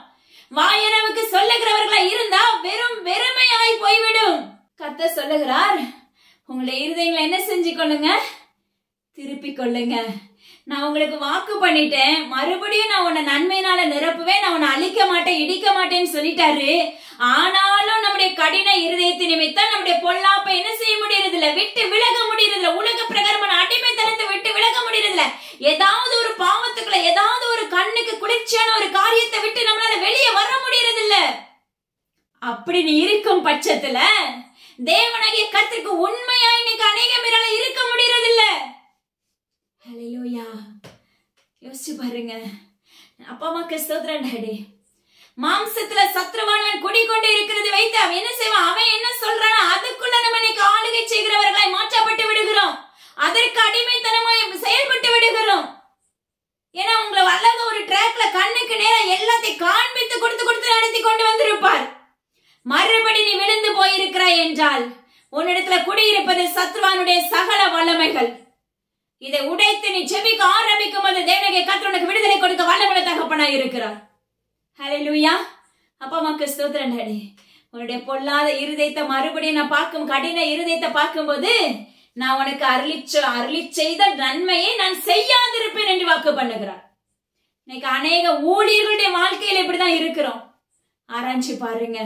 [SPEAKER 1] வாயளவுக்கு சொல்லுகிறவர்களா இருந்தா வெறும் வெறுமையாய் போய்விடும். கர்த்தர் சொல்லுகிறார், உங்களுடைய இருதயங்களை என்ன செஞ்சு கொள்ளுங்க, திருப்பிக் கொள்ளுங்க. நான் உங்களுக்கு வாக்கு பண்ணிட்டேன், மறுபடியும் நான் உன்னை நன்மையினால நிரப்புவேன், நான் உன்னை அழிக்க மாட்டேன் இடிக்க மாட்டேன்னு சொல்லிட்டாரு. ஆனாலும் நம்முடைய கடின இருதயத்தின் நிமித்தம் நம்முடைய பொல்லாப்பை என்ன செய்ய முடியறதில்ல, விட்டு விலக முடியறதில்ல. உலக பிரகாரமான அடிமைத்தனத்தை விட்டு விலக முடியறதில்ல. ஏதாவது ஒரு பாவத்துக்குள்ள, ஏதாவது ஒரு கண்ணுக்கு குளிர்ச்சியான ஒரு காரியத்தை விட்டு நம்மளால வெளியே வர முடியறதில்ல. அப்படி நீ இருக்கும் பட்சத்துல தேவனாகிய கர்த்தருக்கு உண்மையா இன்னைக்கு அநேக பேரால இருக்க முடியறதில்ல. ஹல்லேலூயா. யோசிச்சு பாருங்க, அப்பா அம்மாக்கு ஸ்தோத்திரம் டாடி. மாம்சத்துல சத்ருவானவன் குடிக்கொண்டு இருக்கிறது வைத்து அவன் என்ன செய்வான், அவன் என்ன சொல்றானோ அதுக்குள்ள நம்ம இன்னைக்கு ஆளுகை செய்கிறவர்களாய் மாற்றப்பட்டு விடுகிறோம். அதற்கு அடிமைத்தனமாய் செயல்பட்டு விடுகிறோம். ஏன்னா உங்களை அழக ஒரு ட்ராக்ல கண்ணுக்கு நேரம் எல்லாத்தையும் காண்பித்து கொடுத்து நடத்தி கொண்டு வந்திருப்பார். மறுபடி நீ விழுந்து போயிருக்கிறாய் என்றால் உன்னிடத்துல குடியிருப்பது சத்ருவானுடைய சகல வல்லமைகள். இதை உடைத்து நீ செபிக்க ஆரம்பிக்கும் போது தேவனாகிய கர்த்தர் உனக்கு விடுதலை கொடுக்க வல்லமையுள்ள தகப்பனாய் இருக்கிறார். ஹல்லேலூயா. அப்பா அம்மாக்கு ஸ்தோத்திரம் டாடி. உன்னுடைய பொல்லாத இருதயத்தை மறுபடியும் நான் பார்க்கும் கடின இருதயத்தை பார்க்கும்போது நான் உனக்கு அருளி செய்த நன்மையை நான் செய்யாதிருப்பேன் என்று வாக்கு பண்ணுகிறார். இன்னைக்கு அநேக ஊழியர்களுடைய வாழ்க்கையில இப்படிதான் இருக்கிறோம். ஆராய்ச்சி பாருங்க,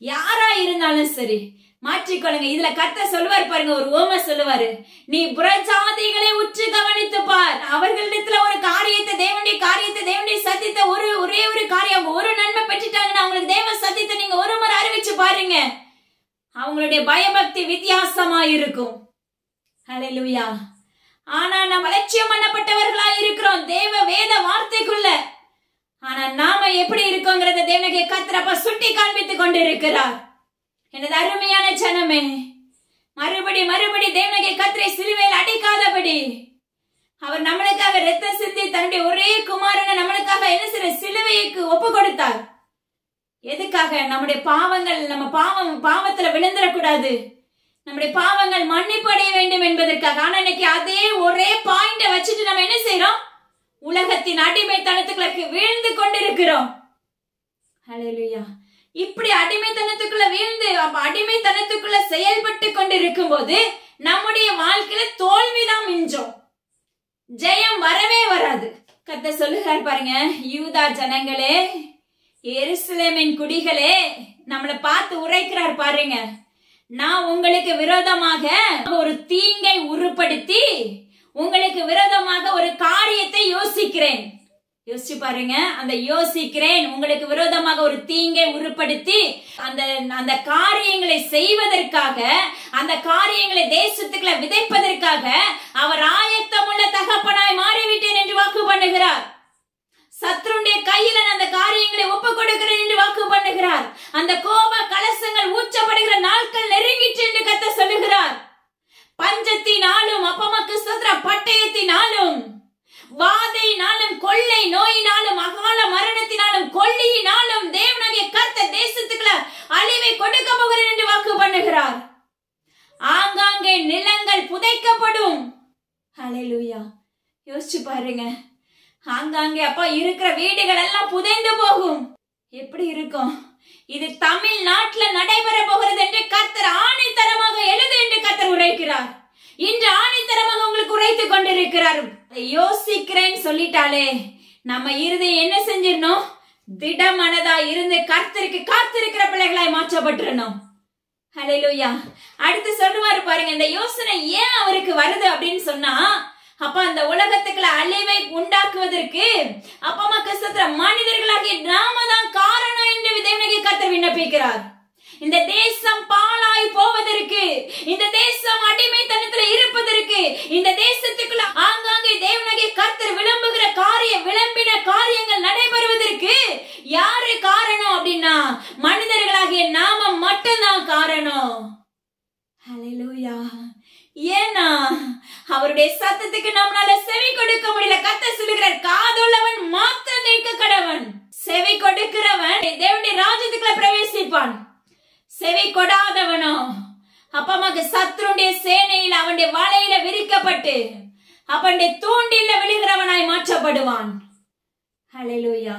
[SPEAKER 1] யாரா இருந்தாலும் சரி மாற்றிக்கொள்ளுங்க. இதுல கர்த்தர் சொல்லுவார் பாருங்க, ஒரு ஓமை சொல்லுவாரு, நீ புறஜாதிகளை உற்று கவனித்து பார், அவர்களிடத்துல ஒரு காரியத்தை தேவனுடைய சத்தியத்தை ஒரே ஒரு காரியம் ஒரு நன்மை பெற்றுட்டாங்கன்னா அவங்களுக்கு தேவ சத்தியத்தை நீங்க ஒரு முறை அறிவிச்சு பாருங்க, அவங்களுடைய பயபக்தி வித்தியாசமா இருக்கும். ஹல்லேலூயா. ஆனா நாம் அலட்சியம் பண்ணப்பட்டவர்களா இருக்கிறோம் தேவ வேத வார்த்தைக்குள்ள. ஆனா நாம எப்படி இருக்கோங்கிறத தேவனாகிய கர்த்தர் அப்ப சுட்டி காண்பித்துக் கொண்டிருக்கிறார். எனது அருமையான ஜனமே, மறுபடி தேவனாகிய கர்த்தரை சிலுவையில் அடிக்காதபடி அவர் நம்மளுக்காக ரத்தம் சிந்தி தன்னுடைய ஒரே குமாரனை நம்மளுக்காக என்ன செய்ய சிலுவைக்கு ஒப்பு கொடுத்தார். எதுக்காக? நம்முடைய பாவங்கள், நம்ம பாவத்துல விழுந்துடக்கூடாது, நம்முடைய பாவங்கள் மன்னிப்பு அடைய வேண்டும் என்பதற்காக. ஆனா இன்னைக்கு அதே ஒரே பாயிண்ட வச்சுட்டு நம்ம என்ன செய்யறோம், உலகத்தின் அடிமைத்தனத்துக்குள்ள வீழ்ந்து கொண்டிருக்கிறோம். ஹல்லேலூயா. இப்படி அடிமைத்தனத்துக்குள்ள வீழ்ந்து அடிமைத்தனத்துக்குள்ள செயல்பட்டு கொண்டிருக்கும் போது நம்முடைய வாழ்க்கையில தோல்விதான் மிஞ்சும், ஜெயம் வரவே வராது. கர்த்தர் சொல்லுகிறார் பாருங்க, யூதா ஜனங்களே, எருசலேமின் குடிகளே, நம்மளை பார்த்து உரைக்கிறார் பாருங்க, நான் உங்களுக்கு விரோதமாக ஒரு தீங்கை உருப்படுத்தி உங்களுக்கு விரோதமாக ஒரு காரியத்தை யோசிக்கிறேன். யோசிச்சு பாருங்க, அந்த யோசிக்கிறேன் உங்களுக்கு விரோதமாக ஒரு தீங்கை உருப்படுத்தி அந்த காரியங்களை செய்வதற்காக, அந்த காரியங்களை தேசத்துக்குள்ள விதைப்பதற்காக அவர் ஆயத்தமுள்ள தகப்பனாய் மாறிவிட்டேன் என்று வாக்கு பண்ணுகிறார். சத்ருடைய கையில அந்த காரியங்களை ஒப்பு கொடுக்கிறேன் என்று வாக்கு பண்ணுகிறார். அந்த கோப கலசங்கள் ஊற்றப்படுகிற நாட்கள் நெருங்கிற்று என்று கர்த்தர் சொல்லுகிறார். பஞ்சத்தினாலும் அப்பமக்கு சத்ர பட்டயத்தினாலும் வாதையினாலும் கொள்ளை நோயினாலும் அகால மரணத்தினாலும் கொள்ளியினாலும் தேவனாகிய கர்த்தர் தேசத்துக்குள்ள அழிவை கொடுக்க போகிறேன் என்று வாக்கு பண்ணுகிறார். ஆங்காங்கே நிலங்கள் புதைக்கப்படும். ஹல்லேலூயா. யோசிச்சு பாருங்க, ஆங்காங்கே அப்பா இருக்கிற வீடுகள் எல்லாம் புதைந்து போகும். எப்படி இருக்கும்? இது தமிழ்நாட்டுல நடைபெற போகிறது என்று கர்த்தர் ஆணித்தரமாக எழுது என்று கர்த்தர் உரைக்கிறார். இன்று ஆணித்தரமாக கொண்டிருக்கிறார். யோசிக்கிறேன்னு சொல்லிட்டாலே நம்ம இருதயம் என்ன செஞ்சிடணும்? திடமனதா இருந்து கர்த்தருக்கு காத்திருக்கிற பிள்ளைகளாய் மாற்றப்பட்டிரணும். ஹல்லேலூயா. அடுத்து சொல்லுவாரு பாருங்க, இந்த யோசனை ஏன் அவருக்கு வருது அப்படின்னு சொன்னா, அப்ப அந்த உலகத்துக்குள்ள அழிவை உண்டாக்குவதற்கு அப்பமா கஷ்டத்துல மனிதர்களாகிய நாம தான் காரணம் என்று தேவனாகிய கர்த்தர் விண்ணப்பிக்கிறார். இந்த தேசம் பாழாய் போவதற்கு, இந்த தேசம் அடிமைத்தனத்துல இருப்பதற்கு, இந்த தேசத்துக்குள்ள ஆங்காங்கே தேவனாகிய கர்த்தர் விளம்பின காரியங்கள் நடைபெறுவதற்கு யாரு காரணம் அப்படின்னா மனிதர்களாகிய நாம மட்டும்தான் காரணம். ஹல்லேலூயா. ஏன்னா அவருடைய சத்தத்துக்கு நம்மளால செவி கொடுக்க முடியல. கர்த்தர் சொல்லுகிறார், காதுள்ளவன் மாத்திரம் கேட்க கடவன். செவி கொடுக்கிறவன் தேவனுடைய ராஜ்யத்துக்குள்ள பிரவேசிப்பான். செவி கொடாதவனோ அப்பமாக்கு சத்ருடைய சேனையில் அவனுடைய வலையில விரிக்கப்பட்டு அவனுடைய தூண்டில விழுகிறவனாய் மாற்றப்படுவான். ஹல்லேலூயா.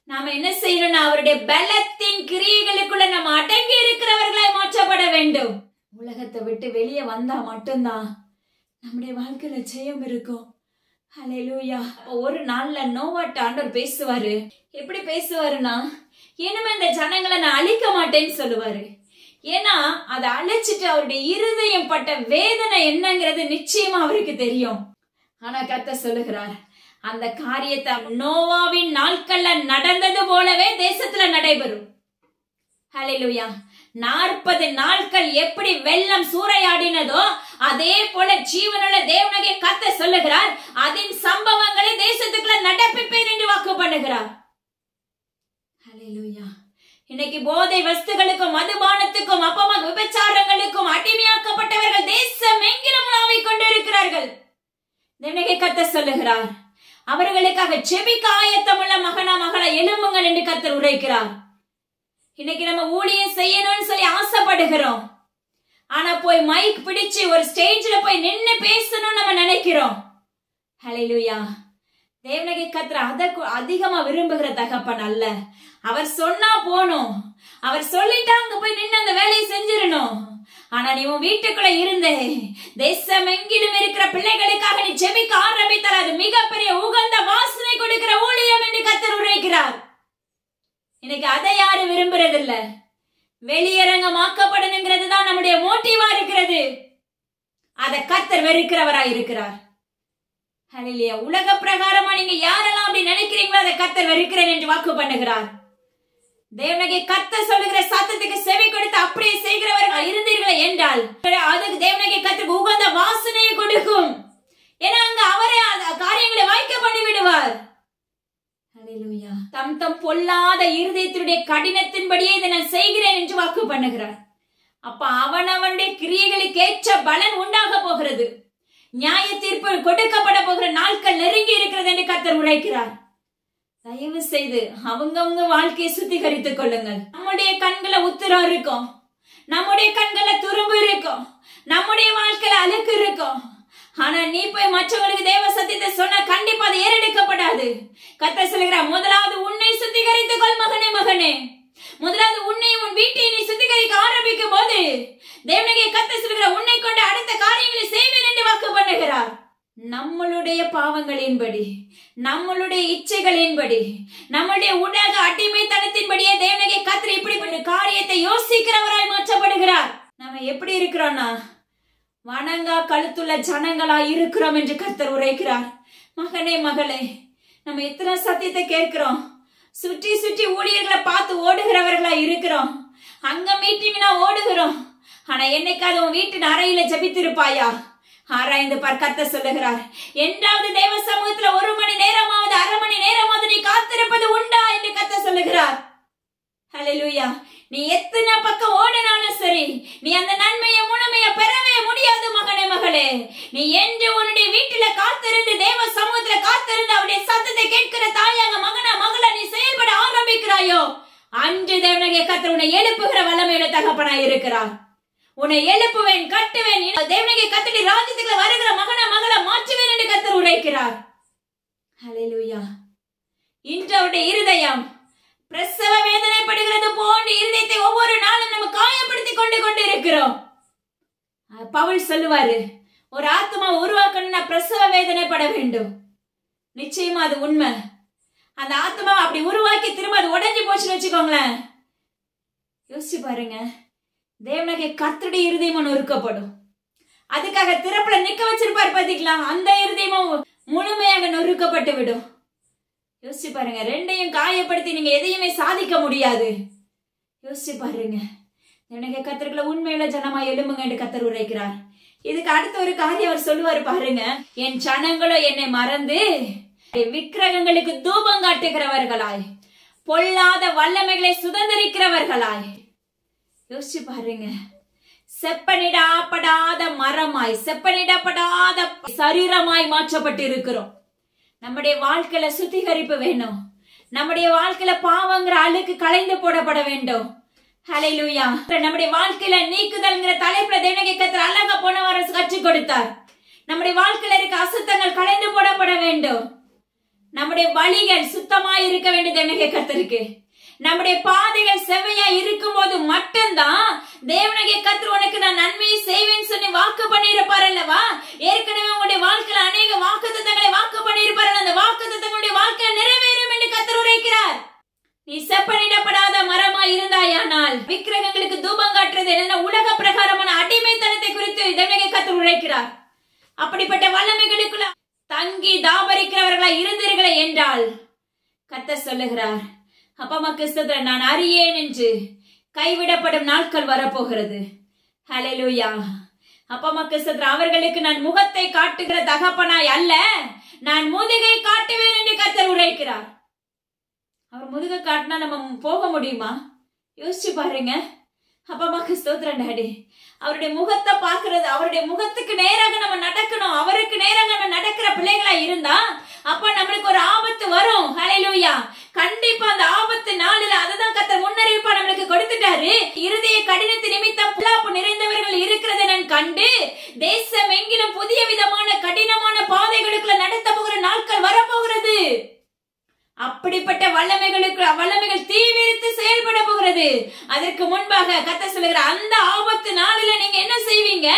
[SPEAKER 1] நாம என்ன செய்யணும்னா அவருடைய பலத்தின் கிரியைகளுக்குள்ள நம்ம அடங்கி இருக்கிறவர்களாய் மாற்றப்பட வேண்டும். உலகத்தை விட்டு வெளியே வந்தா மட்டும்தான் நம்முடைய வாழ்க்கையில ஜெயம் இருக்கும். ஹல்லேலூயா. ஒரு நாள்ல நோவாட்ட ஆண்டவர் பேசுவாரு. எப்படி பேசுவாருன்னா, இனிமே இந்த ஜனங்களை நான் அழிக்க மாட்டேன்னு சொல்லுவாரு. ஏன்னா அதை அழிச்சிட்டு அவருடைய இருதயம் பட்ட வேதனை என்னங்கிறது நிச்சயமா அவருக்கு தெரியும். ஆனா கர்த்தர் சொல்லுகிறார், அந்த காரியத்தை நோவாவின் நாட்கள்ல நடந்தது போலவே தேசத்துல நடைபெறும். ஹல்லேலூயா. 40 நாட்கள் எப்படி வெள்ளம் சூறையாடினதோ அதே போல ஜீவனுள்ள தேவனாகிய கர்த்தர் சொல்லுகிறார், அதன் சம்பவங்களை தேசத்துக்குள்ள நடப்பிப்பேன் என்று வாக்கு பண்ணுகிறார். ஹல்லேலூயா. இன்னைக்கு போதை வஸ்துகளுக்கும் மதுபானத்துக்கும் அப்பமா விபச்சாரங்களுக்கும் அடிமையாக்கப்பட்டவர்கள் தேசம் எங்கிலும் உலாவிக் கொண்டிருக்கிறார்கள். தேவனாகிய கர்த்தர் சொல்லுகிறார், அவர்களுக்காக ஜெபிக்க ஆயத்தமுள்ள மகனா மகளா எழும்புங்கள் என்று கர்த்தர் உரைக்கிறார். இன்னைக்கு நம்ம ஊழியம் செய்யணும்னு சொல்லி ஆசைப்படுகிறோம். ஆனா போய் மைக் பிடிச்சு ஒரு ஸ்டேஜ்ல போய் நின்னு பேசணும்னு நம்ம நினைக்கிறோம். ஹல்லேலூயா. தேவனாகிய கர்த்தர் அதை அதிகமா விரும்புகிற தகப்பன் அல்ல. அவர் சொன்னா போகணும், அவர் சொல்லிட்டா அங்க போய் நின்று அந்த வேலையை செஞ்சிடணும். ஆனா நீ உன் வீட்டுக்குள்ள இருந்தே தேசம் எங்கிலும் இருக்கிற பிள்ளைகளுக்காக நீ ஜெபிக்க ஆரம்பித்தால் அது மிகப்பெரிய உகந்த வாசனை கொடுக்கிற ஊழியம் என்று கர்த்தர் உரைக்கிறார். இன்னைக்கு அதை யாரு விரும்புறதில்ல. வெளியரங்கமாக்கப்படணுங்கிறது தான் நம்முடைய மோட்டிவா இருக்கிறது. அதை கர்த்தர் வெறுக்கிறவராய் இருக்கிறார். ஹல்லேலூயா. உலக பிரகாரமா நீங்க யாரெல்லாம் அப்படி நினைக்கிறீங்களோ அதை கர்த்தர் வெறுக்கிறேன் என்று வாக்கு பண்ணுகிறார். தேவனாகிய கர்த்தர் சொல்லுகிற சத்தத்துக்கு செவி கொடுத்து அப்படியே செய்கிறவர்கள் இருந்தீர்கள் என்றால் அதுக்கு தேவனாகிய கர்த்தருக்கு உகந்த வாசனையை கொடுக்கும். ஏன்னா அங்க அவரே காரியங்களை வாய்க்க பண்ணி விடுவார். ஹல்லேலூயா. தம் தம் பொல்லாத இருதயத்தினுடைய கடினத்தின்படியே இதை நான் செய்கிறேன் என்று வாக்கு பண்ணுகிறார். அப்ப அவனவனுடைய கிரியைகளுக்கு ஏற்ற பலன் உண்டாக போகிறது. நியாய தீர்ப்பு கொடுக்கப்பட போகிற நாட்கள் நெருங்கி இருக்கிறது என்று கர்த்தர் உரைக்கிறார். தயவு செய்து அவங்கவங்க வாழ்க்கையை சுத்திகரித்துக் கொள்ளுங்கள். நம்முடைய கண்களை உத்திரம் இருக்கும், நம்முடைய கண்களை துரும்பு இருக்கும், நம்முடைய வாழ்க்கையில அழுக்கு இருக்கும். ஆனா நீ போய் மற்றவங்களுக்கு தேவ சத்தியத்தை சொன்ன கண்டிப்பா அது ஏறெடுக்கப்படாது. கர்த்தர் சொல்கிறார், முதலாவது உன்னை சுத்திகரித்துக் கொள் மகனே மகனே. முதலாவது உன்னை உன் வீட்டை நீ சுத்திகரிக்க ஆரம்பிக்கும் போது தேவனாகிய கர்த்தர் சொல்கிறார், உன்னை கொண்டு அடுத்த காரியங்களை செய்வேன் என்று வாக்கு பண்ணுகிறார். நம்மளுடைய பாவங்களின்படி, நம்மளுடைய இச்சைகளின்படி, நம்முடைய உலக அடிமைத்தனத்தின்படியே தேவனாகிய கர்த்தர் இப்படிப்பட்ட காரியத்தை யோசிக்கிறவராய் மாற்றப்படுகிறார். நம்ம எப்படி இருக்கிறோம்னா வணங்கா கழுத்துள்ள ஜனங்களா இருக்கிறோம் என்று கர்த்தர் உரைக்கிறார். மகனே மகளே, நம்ம எத்தனை சத்தியத்தை கேட்கிறோம். சுற்றி சுற்றி ஊழியர்களை பார்த்து ஓடுகிறவர்களா இருக்கிறோம். அங்க மீட்டிங்னா ஓடுகிறோம். ஆனா என்னைக்காவது உன் வீட்டின் அறையில ஜெபித்திருப்பாயா? ஆராய்ந்து பார். கர்த்தர் சொல்லுகிறார், என்றாவது தேவ சமூகத்துல 1 மணி நேரமாவது 1/2 மணி நேரமாவது நீ காத்திருப்பது உண்டா என்று கர்த்தர் சொல்லுகிறார். ஹல்லேலூயா. நீ எத்தனை பக்கம் ஓடினாலும் சரி, நீ அந்த நன்மையை முழுமையை பெறவே முடியாது மகனே மகளே. நீ என்று உன்னுடைய வீட்டுல காத்திருந்து தேவ சமூகத்துல காத்திருந்து அவருடைய சத்தத்தை கேட்கிற தாயாக மகனா மகளா நீ செயல்பட ஆரம்பிக்கிறாயோ அன்று தேவனாகிய கர்த்தர் உன்னை எழுப்புகிற வல்லமையுள்ள தகப்பனாய் இருக்கிறார். உன்னை எழுப்புவேன், கட்டுவேன், தேவனாகிய கர்த்தருடைய ராஜ்யத்துக்குள்ள வருகிற மகனா மகளா மாற்றுவேன் என்று கர்த்தர் உரைக்கிறார். ஹல்லேலூயா. இன்று அவருடைய இருதயம் பிரசவ வேதனைப்படுகிறது போன்ற இருதயத்தை ஒவ்வொரு நாளும் நம்ம காயப்படுத்திக் கொண்டு இருக்கிறோம். பவுல் சொல்லுவாரு, ஒரு ஆத்மா உருவாக்கணும்னா பிரசவ வேதனைப்பட வேண்டும். நிச்சயமா அது உண்மை. அந்த ஆத்மா அப்படி உருவாக்கி திரும்ப அது உடைஞ்சு போச்சுன்னு வச்சுக்கோங்களேன், யோசிச்சு பாருங்க, தேவனுடைய கர்த்தருடைய இருதயமும் நொறுக்கப்படும். அதுக்காக திறப்புல நிக்க வச்சிருப்பாரு பாத்தீங்களா, அந்த இருதயமும் முழுமையாக நொறுக்கப்பட்டு விடும். யோசிச்சு பாருங்க, ரெண்டையும் காயப்படுத்தி நீங்க எதையுமே சாதிக்க முடியாது. யோசிச்சு பாருங்க, எனக்கு கர்த்தர்களை உண்மையில ஜனமா எழும்புங்க என்று கர்த்தர் உரைக்கிறார். இதுக்கு அடுத்த ஒரு காரியம் அவர் சொல்லுவாரு பாருங்க, என் ஜனங்களோ என்னை மறந்து விக்கிரகங்களுக்கு தூபம் காட்டுகிறவர்களாய், பொல்லாத வல்லமைகளை சுதந்திரிக்கிறவர்களாய். யோசிச்சு பாருங்க, செப்பனிடப்படாத மரமாய், செப்பனிடப்படாத சரீரமாய் மாற்றப்பட்டு இருக்கிறோம். நம்முடைய வாழ்க்கையில சுத்திகரிப்பு வேணும். நம்முடைய வாழ்க்கையில பாவங்கிற அழுக்கு களைந்து போடப்பட வேண்டும். ஹல்லேலூயா. நம்முடைய வாழ்க்கையில நீக்குதல்ங்கிற தலைப்புல தேவனுடைய கர்த்தர் அழகா போன வாரம் கற்றுக் கொடுத்தார். நம்முடைய வாழ்க்கையில இருக்க அசுத்தங்கள் களைந்து போடப்பட வேண்டும். நம்முடைய வழிகள் சுத்தமாய் இருக்க வேண்டும் தேவனுடைய கர்த்தருக்கு. நம்முடைய பாதைகள் செவ்வையா இருக்கும் போது மட்டும்தான் தேவனுடைய கர்த்தர் உனக்கு நான் நன்மையை செய்வேன்னு சொல்லி வாக்கு பண்ணியிருப்பார் அல்லவா. ஏற்கனவே உங்களுடைய வாழ்க்கையில அநேக வாக்குத்தத்தங்களை வாக்கு பண்ணியிருப்பார். அந்த வாக்குத்தத்தங்களுடைய வாழ்க்கையில நிறைவேறும் என்று கர்த்தர் உரைக்கிறார். நீ செப்பனிடப்படாத மரமா இருந்தாயானால் விக்கிரகங்களுக்கு தூபம் காட்டுறது என்ன உலக பிரகாரமான அடிமைத்தனத்தை குறித்து தேவனுடைய கர்த்தர் உரைக்கிறார். அப்படிப்பட்ட வல்லமைகளுக்குள்ள தங்கி தாபரிக்கிறவர்களா இருந்தீர்களே என்றால் கர்த்தர் சொல்லுகிறார், அப்பா அம்மா கிறிஸ்துவ நான் அறியேன் என்று கைவிடப்படும் நாட்கள் வரப்போகிறது. ஹல்லேலூயா. அப்பா அம்மா கிறிஸ்துவ அவர்களுக்கு நான் முகத்தை காட்டுகிற தகப்பனாய் அல்ல, நான் முதுகை காட்டுவேன் என்று கர்த்தர் உரைக்கிறார். அவர் முதுகை காட்டினா நம்ம போக முடியுமா? யோசிச்சு பாருங்க. அப்பா அம்மாக்கு ஸ்தோத்திரம் டாடி. அவருடைய முகத்தை பார்க்கிறது, அவருடைய முகத்துக்கு நேராக நம்ம நடக்கணும். அவருக்கு நேராக நம்ம நடக்கிற பிள்ளைகளா இருந்தா அப்ப நம்மளுக்கு ஒரு ஆபத்து வரும். ஹல்லேலூயா. கண்டிப்பா அந்த ஆபத்து நாளில் அததான் கர்த்தர் முன்னறிவிப்பா நம்மளுக்கு கொடுத்துட்டாரு. இருதய கடினத்து நிமித்தம் புலாப்பு நிறைந்தவர்கள் இருக்கிறதை நான் கண்டு தேசம் எங்கிலும் புதிய விதமான கடினமான பாதைகளுக்குள்ள நடத்த போகிற நாட்கள் வரப்போகிறது. அப்படிப்பட்ட வல்லமைகள் தீவிரித்து செயல்பட போகிறது. அதற்கு முன்பாக கர்த்தர் சொல்லுகிற அந்த ஆபத்து நாளில நீங்க என்ன செய்வீங்க?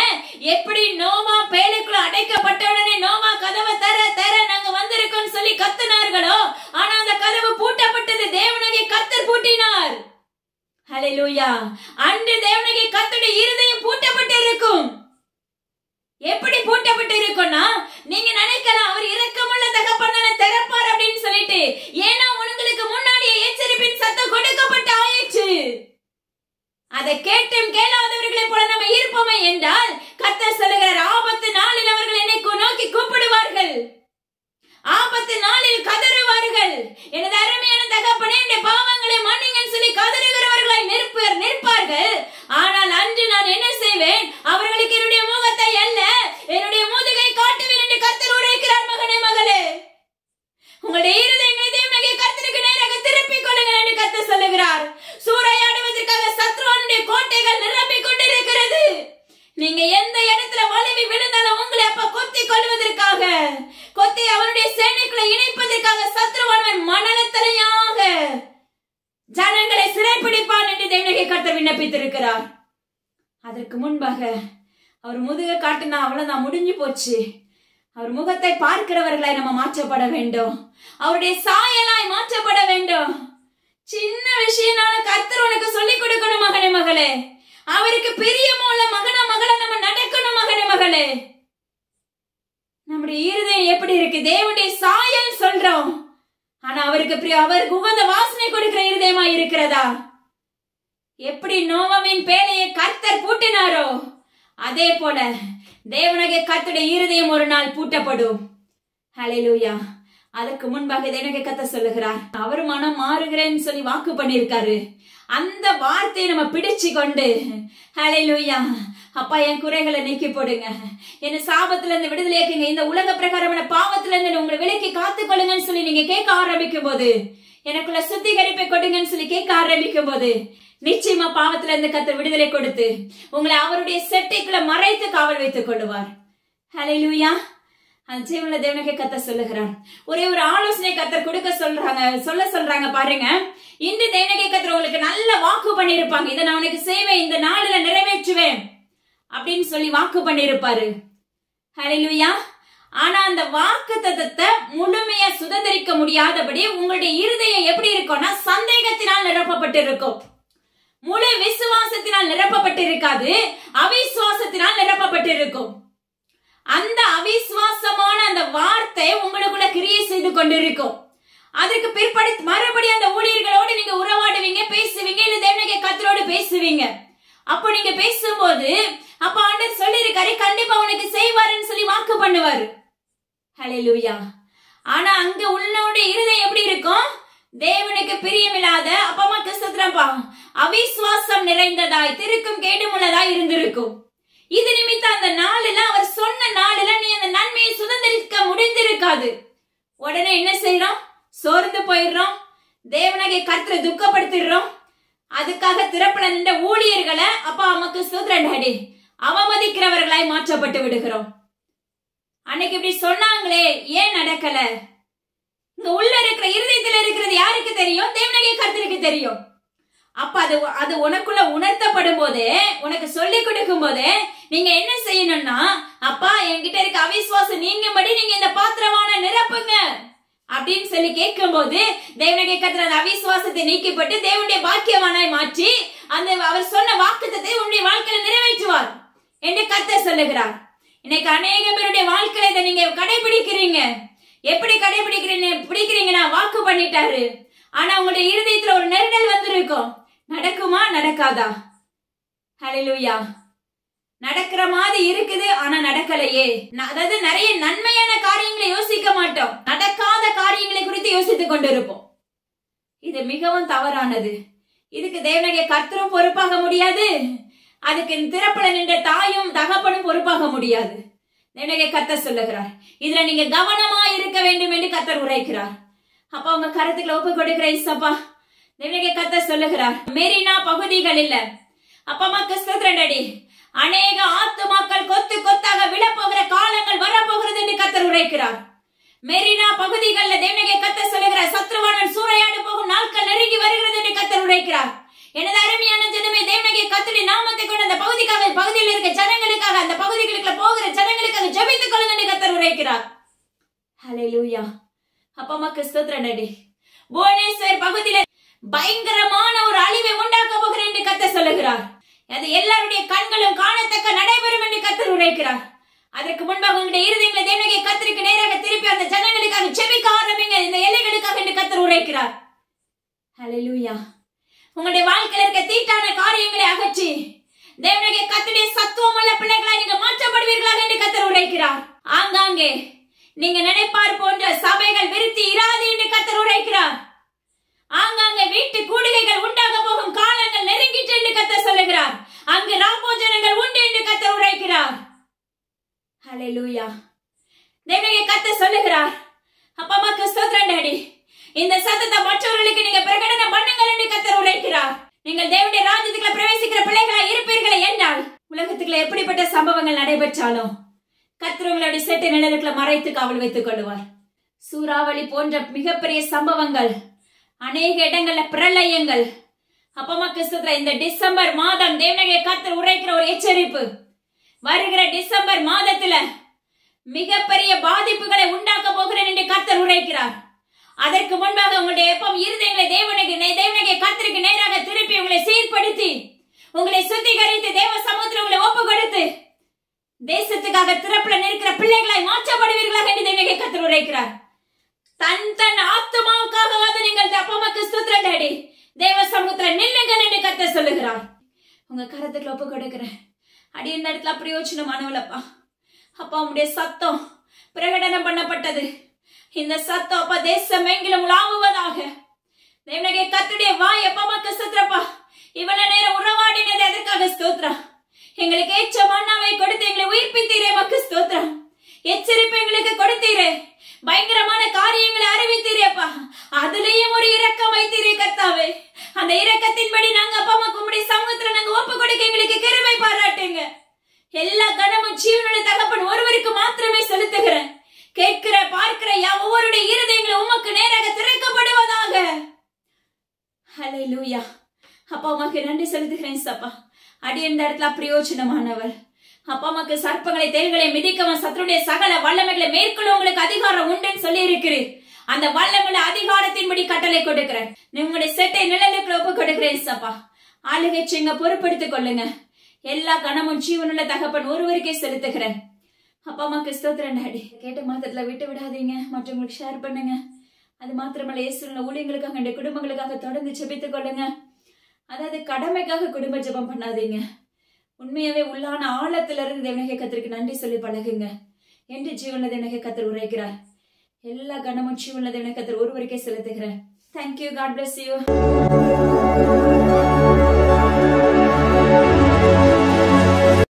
[SPEAKER 1] எப்படி நோவா பேழைக்குள்ள அடைக்கப்பட்டவுடனே நோவா கதவை தர நாங்க வந்திருக்கோம் சொல்லி கத்தினார்களோ, ஆனா அந்த கதவு பூட்டப்பட்டது. தேவனுடைய கர்த்தர் பூட்டினார். ஹல்லேலூயா. அன்று தேவனுடைய கர்த்தருடைய இருதயம் பூட்டப்பட்டு இருக்கும். எப்படி பூட்டப்பட்டு இருக்கும்னா, நீங்க நினைக்கலாம் அவர் இரக்கமுள்ள தகப்பனான திறப்பார் அப்படின்னு சொல்லிட்டு, ஏன்னா உங்களுக்கு முன்னாடியே எச்சரிப்பின் சத்தம் கொடுக்கப்பட்டு ஆயிடுச்சு. அதை கேட்டும் கேளாதவர்களை போல நம்ம இருப்போமே என்றால் கர்த்தர் சொல்லுகிறார், ஆபத்து நாளில் அவர்கள் என்னை நோக்கி கூப்பிடுவார்கள், ஆபத்து நாளில் கதறுவார்கள், எனது அருமையான தகப்பனே என்னுடைய பாவங்களை மன்னிங்கன்னு சொல்லி கதறுகிறவர்களாய் நிற்பார்கள். ஆனால் அன்று நான் என்ன செய்வேன்? அவர்களுக்கு என்னுடைய முகத்தை அல்ல என்னுடைய முதுகை காட்டுவேன் என்று கர்த்தர் உரைக்கிறார். மகனே மகளே, உங்களுடைய இருதயங்களை தேவனுடைய கர்த்தருக்கு நேராக திருப்பிக் கொள்ளுங்கள் என்று கர்த்தர் சொல்லுகிறார். சூறையாடுவதற்காக சத்ருவனுடைய கோட்டைகள் நிரம்பிக் கொண்டிருக்கிறது. நீங்க எந்த இடத்துல வலிவி விழுந்தாலும் உங்களை அப்ப கொத்தி கொள்வதற்காக, கொத்தி அவருடைய சேனைக்குள்ள இணைப்பதற்காக சத்ருவானவன் மனநத்தலையாக ஜனங்களை சிறைப்பிடிப்பான் என்று தேவனுடைய கர்த்தர் விண்ணப்பித்திருக்கிறார். அதற்கு முன்பாக அவர் முதுகை காட்டினா அவ்வளவுதான், முடிஞ்சு போச்சு. அவர் முகத்தை பார்க்கிறவர்களாய் நம்ம மாற்றப்பட வேண்டும். அவருடைய சாயலாய் மாற்றப்பட வேண்டும். சின்ன விஷயம்னாலும் கர்த்தர் உனக்கு சொல்லிக் கொடுக்கணும் மகனே மகளே. அவருக்கு பிரியமுள்ள மகனா மகளை நம்ம நடக்கணும் மகனே மகளே. நம்முடைய இருதயம் எப்படி இருக்கு? தேவனுடைய சாயல் சொல்றோம், ஆனா அவருக்கு அவருக்கு உகந்த வாசனை கொடுக்கிற இருதயமா இருக்கிறதா? எப்படி நோவாவின் பேழையை கர்த்தர் பூட்டினாரோ அதே போல தேவனுடைய கர்த்தருடைய இருதயம் ஒரு நாள் பூட்டப்படும். ஹல்லேலூயா. அதற்கு முன்பாக தேவனுடைய கர்த்தர் சொல்லுகிறார், அவர் மனம் மாறுகிறேன்னு சொல்லி வாக்கு பண்ணிருக்காரு. அந்த வார்த்தையை நம்ம பிடிச்சு கொண்டு ஹல்லேலூயா, அப்பா என் குறைகளை நீக்கி போடுங்க, என்ன சாபத்துல இருந்து விடுதலையாக்குங்க, இந்த உலக பிரகாரமான பாவத்துல இருந்து உங்களை விலக்கி காத்துக்கொள்ளுங்கன்னு சொல்லி நீங்க கேட்க ஆரம்பிக்கும் போது, எனக்குள்ள சுத்திகரிப்பை கொடுங்கன்னு சொல்லி கேட்க ஆரம்பிக்கும் போது, நிச்சயமா பாவத்துல இருந்து கர்த்தர் விடுதலை கொடுத்து உங்களை அவருடைய செட்டைக்குள்ள மறைத்து காவல் வைத்துக் கொள்ளுவார். ஹல்லேலூயா. அந்த ஜீவனுள்ள தேவனுக்கு கர்த்தர் சொல்லுகிறார். ஒரே ஒரு ஆலோசனை கர்த்தர் கொடுக்க சொல்றாங்க பாருங்க. இன்று தேவனுக்கு கர்த்தர் உங்களுக்கு நல்ல வாக்கு பண்ணிருப்பாங்க, இதை நான் உனக்கு செய்வேன், இந்த நாளில நிறைவேற்றுவேன் அப்படின்னு சொல்லி வாக்கு பண்ணிருப்பாரு. ஹல்லேலூயா. ஆனா அந்த வாக்குத்தத்தத்தை முழுமையா சுதந்திரிக்க முடியாதபடி உங்களுடைய இருதயம் எப்படி இருக்கும்னா சந்தேகத்தினால் நிரப்பப்பட்டு இருக்கும். முழு விசுவாசத்தினால் நிரப்பப்பட்டு இருக்காது, அவிசுவாசத்தினால் நிரப்பப்பட்டு இருக்கும். அந்த அவிசுவாசமான அந்த வார்த்தை உங்களுக்குள்ள கிரியை செய்து கொண்டிருக்கும். அதற்கு பிற்பாடு மறுபடியும் அந்த ஊழியர்களோடு நீங்க உறவாடுவீங்க, பேசுவீங்க, இல்ல தேவனுடைய கர்த்தரோடு பேசுவீங்க. அப்போ நீங்க பேசும்போது அப்ப ஆண்டவர் சொல்லி இருக்காரு, கண்டிப்பா உனக்கு செய்வாருன்னு சொல்லி வாக்கு பண்ணுவாரு. ஹல்லேலூயா. ஆனா அங்க உள்ளவனுடைய இருதயம் எப்படி இருக்கும்? தேவனுக்கு பிரியமில்லாத அப்பமா கிறிஸ்துவப்பா அவிசுவாசம் நிறைந்ததாய் திருக்கும் கேடுமுள்ளதாய் இருந்திருக்கும். இது நிமித்தம் அந்த நாளில அவர் சொன்ன நாளில நீ அந்த நன்மையை சுதந்திரிக்க முடிந்திருக்காது. உடனே என்ன செய்யறோம்? சோர்ந்து போயிடுறோம், தேவனாகிய கர்த்தரை துக்கப்படுத்திடுறோம். அதுக்காக திறப்பட நின்ற ஊழியர்களை அப்பா அம்மாக்கு சுதந்திரண்டாடி அவமதிக்கிறவர்களாய் மாற்றப்பட்டு விடுகிறோம். அன்னைக்கு இப்படி சொன்னாங்களே, ஏன் நடக்கல? இங்க உள்ள இருக்கிற இருதயத்தில் இருக்கிறது யாருக்கு தெரியும்? தேவனாகிய கர்த்தருக்கு தெரியும். அப்ப அது உனக்குள்ள உணர்த்தப்படும் போதே, உனக்கு சொல்லி கொடுக்கும் போதே நீங்க என்ன செய்யணும்னா, அப்பா என்கிட்ட இருக்க அவிசுவாசம் நீங்கும்படி நீங்க இந்த பாத்திரமான நிரப்புங்க அப்படின்னு சொல்லி கேட்கும் போது தேவனுடைய கர்த்தர் அந்த அவிசுவாசத்தை நீக்கப்பட்டு தேவனுடைய பாக்கியவானாய் மாற்றி அந்த அவர் சொன்ன வாக்குத்தத்தை உன்னுடைய வாழ்க்கையில நிறைவேற்றுவார் என்று கர்த்தர் சொல்லுகிறார். இன்னைக்கு அநேக பேருடைய வாழ்க்கையில இதை நீங்க கடைபிடிக்கிறீங்க. எப்படி பிடிக்கிறீங்கன்னா வாக்கு பண்ணிட்டாரு, ஆனா உங்களுடைய இருதயத்துல ஒரு நெருடல் வந்திருக்கும். நடக்குமா நடக்காதா? ஹல்லேலூயா. நடக்கிற மாதிரி இருக்குது, ஆனா நடக்கலையே. அதாவது நிறைய நன்மையான காரியங்களை யோசிக்க மாட்டோம், நடக்காத காரியங்களை குறித்து யோசித்துக் கொண்டிருப்போம். இது மிகவும் தவறானது. இதுக்கு தேவனுடைய கர்த்தரும் பொறுப்பாக முடியாது, அதுக்கு திறப்பட நின்ற தாயும் தகப்பனும் பொறுப்பாக முடியாது. தேவனுடைய கர்த்தர் சொல்லுகிறார், இதுல நீங்க கவனமா இருக்க வேண்டும் என்று கர்த்தர் உரைக்கிறார். அப்ப உங்க கருத்துக்களை ஒப்பு கொடுக்கிற இசப்பா தேவனுடைய கர்த்தர் சொல்லுகிறார், மெரினா பகுதிகள் இல்ல அப்பமா கிறிஸ்துவடி அநேக ஆத்துமாக்கள் கொத்து கொத்தாக விழப்போகிற காலங்கள் வரப்போகிறது என்று கர்த்தர் உரைக்கிறார். மெரினா பகுதிகளில் தேவனுடைய கர்த்தர் சொல்லுகிறார், சத்ருவானன் சூறையாடு போகும் நாட்கள் நெருங்கி வருகிறது என்று கர்த்தர் உரைக்கிறார். எனது அருமையான ஜனமே, தேவனுடைய கர்த்தருடைய நாமத்தை கொண்டு அந்த பகுதிக்காக, பகுதியில் இருக்க ஜனங்களுக்காக, அந்த பகுதிகளுக்கு போகிற ஜனங்களுக்காக ஜெபித்துக் கொள்ளுங்கள் என்று கர்த்தர் உரைக்கிறார். ஹல்லேலூயா. அப்பமா கிறிஸ்துவடி புவனேஸ்வர் பகுதியில பயங்கரமான ஒரு அழிவை உண்டாக்க போகிறேன் என்று கர்த்தர் சொல்லுகிறார். அது எல்லாருடைய கண்களும் காணத்தக்க நடைபெறும் என்று கர்த்தர் உரைக்கிறார். அதற்கு முன்பாக உங்களுடைய இருதயங்களை தேவனுடைய கர்த்தருக்கு நேராக திருப்பி அந்த ஜனங்களுக்காக ஜெபிக்க ஆரம்பிங்க, இந்த எல்லைகளுக்காக என்று கர்த்தர் உரைக்கிறார். ஹல்லேலூயா. உங்களுடைய வாழ்க்கையில் இருக்க தீட்டான காரியங்களை அகற்றி தேவனுடைய கர்த்தருடைய சத்துவம் உள்ள பிள்ளைகளாய் நீங்க மாற்றப்படுவீர்களாக என்று கர்த்தர் உரைக்கிறார். ஆங்காங்கே நீங்க நினைப்பார் போன்ற சபைகள் விருத்தி இராது என்று கர்த்தர் உரைக்கிறார். ஆங்காங்கே வீட்டு கூடுகைகள் உண்டாக போகும் காலங்கள் நெருங்கிட்டு என்று கர்த்தர் சொல்லுகிறார். அங்கு ராபோஜனங்கள் உண்டு என்று கர்த்தர் உரைக்கிறார். ஹல்லேலூயா. தேவனுடைய கர்த்தர் சொல்லுகிறார், அப்பமா கிறிஸ்துவடி இந்த சத்தத்தை மற்றவர்களுக்கு நீங்க பிரகடனம் பண்ணுங்கள் என்று கர்த்தர் உரைக்கிறார். நீங்கள் தேவனுடைய ராஜ்யத்துக்குள்ள பிரவேசிக்கிற பிள்ளைகளாய் இருப்பீர்களே என்றால் உலகத்துக்குள்ள எப்படிப்பட்ட சம்பவங்கள் நடைபெற்றாலும் கர்த்தர் உங்களுடைய செட்டு நிழலுக்குள்ள மறைத்து காவல் வைத்துக் கொள்வார். சூறாவளி போன்ற மிகப்பெரிய சம்பவங்கள், அநேக இடங்கள்ல பிரளயங்கள். அப்பமா கிறிஸ்துவ இந்த டிசம்பர் மாதம் தேவனுடைய கர்த்தர் உரைக்கிற ஒரு எச்சரிப்பு, வருகிற டிசம்பர் மாதத்துல மிகப்பெரிய பாதிப்புகளை உண்டாக்க போகிறேன் என்று கர்த்தர் உரைக்கிறார். அதற்கு முன்பாக உங்களுடைய எப்பம் இருதயங்களை தேவனுடைய கர்த்தருக்கு நேராக திருப்பி உங்களை சீர்படுத்தி உங்களை சுத்திகரித்து தேவ சமூகத்தில் உங்களை ஒப்பு கொடுத்து தேசத்துக்காக திறப்புல நிற்கிற பிள்ளைகளாய் மாற்றப்படுவீர்களாக என்று தேவனுடைய கர்த்தர் உரைக்கிறார். தன் ஆத்துமாவுக்காக நீங்கள் அப்பமா கிறிஸ்துவடி தேவ சமூகத்தில் நில்லுங்கள் என்று கர்த்தர் சொல்லுகிறார். உங்க கரத்துக்குள்ள ஒப்பு கொடுக்கிறேன். அடி இந்த இடத்துல பிரயோஜனமானவளப்பா. அப்பா உங்களுடைய சத்தம் பிரகடனம் பண்ணப்பட்டது. இந்த சத்தம் அப்பா தேசம் எங்கிலும் உலாவுவதாக. தேவனுடைய கர்த்தருடைய வாய் அப்பமா கிறிஸ்துவப்பா இவ்வளவு நேரம் உறவாடினது எதற்காக ஸ்தோத்திரம். எங்களுக்கு ஏற்ற மன்னாவை கொடுத்து எங்களை உயிர்ப்பித்தீரே மக்கு ஸ்தோத்திரம். எச்சரிப்பு எங்களுக்கு கொடுத்தீரே, பயங்கரமான காரியங்களை அறிவித்தீரேப்பா. அதுலயும் ஒரு இரக்கம் வைத்தீரே கர்த்தாவே. அந்த இரக்கத்தின்படி நாங்க அப்பா அம்மா உம்முடைய சமூகத்துல நாங்க ஒப்பு கொடுக்க எங்களுக்கு கிருபை பாராட்டுங்க. எல்லா கனமும் ஜீவனுடைய தகப்பன் ஒருவருக்கு மாத்திரமே செலுத்துகிறேன். கேட்கிற பார்க்கிற ஒவ்வொருடைய இருதயங்களும் உமக்கு நேராக திறக்கப்படுவதாக. ஹல்லேலூயா. அப்பா உமக்கு நன்றி செலுத்துகிறேன் சப்பா. அடி இந்த இடத்துல பிரயோஜனமானவர். அப்பா அம்மாக்கு சர்ப்பங்களை தேள்களை மிதிக்கவும் சத்துருடைய சகல வல்லமைகளை மேற்கொள்ள உங்களுக்கு அதிகாரம் உண்டுன்னு சொல்லி இருக்கிறீர். அந்த வல்லமையுள்ள அதிகாரத்தின்படி கட்டளை கொடுக்கிறேன். உங்களுடைய செட்டை நிழலுக்குள்ள ஒப்பு கொடுக்கிறேன். சப்பா ஆளுகை செய்யுங்க, பொறுப்படுத்திக் கொள்ளுங்க. எல்லா கணமும் ஜீவனுள்ள தகப்பன் ஒருவருக்கே செலுத்துகிறேன். அப்பா அம்மாக்கு ஸ்தோத்திரம் டாடி. கேட்ட மாத்திரத்துல விட்டு விடாதீங்க, மற்றவங்களுக்கு ஷேர் பண்ணுங்க. அது மாத்திரமல்ல, இயேசுவின் ஊழியங்களுக்காக இந்த குடும்பங்களுக்காக தொடர்ந்து ஜெபித்துக் கொள்ளுங்க. அதாவது கடமைக்காக குடும்ப ஜெபம் பண்ணாதீங்க. உண்மையாவே உள்ளான ஆழத்துல இருந்து தேவனாகிய கர்த்தருக்கு நன்றி சொல்லி பழகுங்க என்று ஜீவனுள்ள தேவனாகிய கர்த்தர் உரைக்கிறார். எல்லா கணமும் ஜீவனுள்ள தேவனாகிய கர்த்தர் ஒருவருக்கே செலுத்துகிறேன். தேங்க்யூ. God bless you.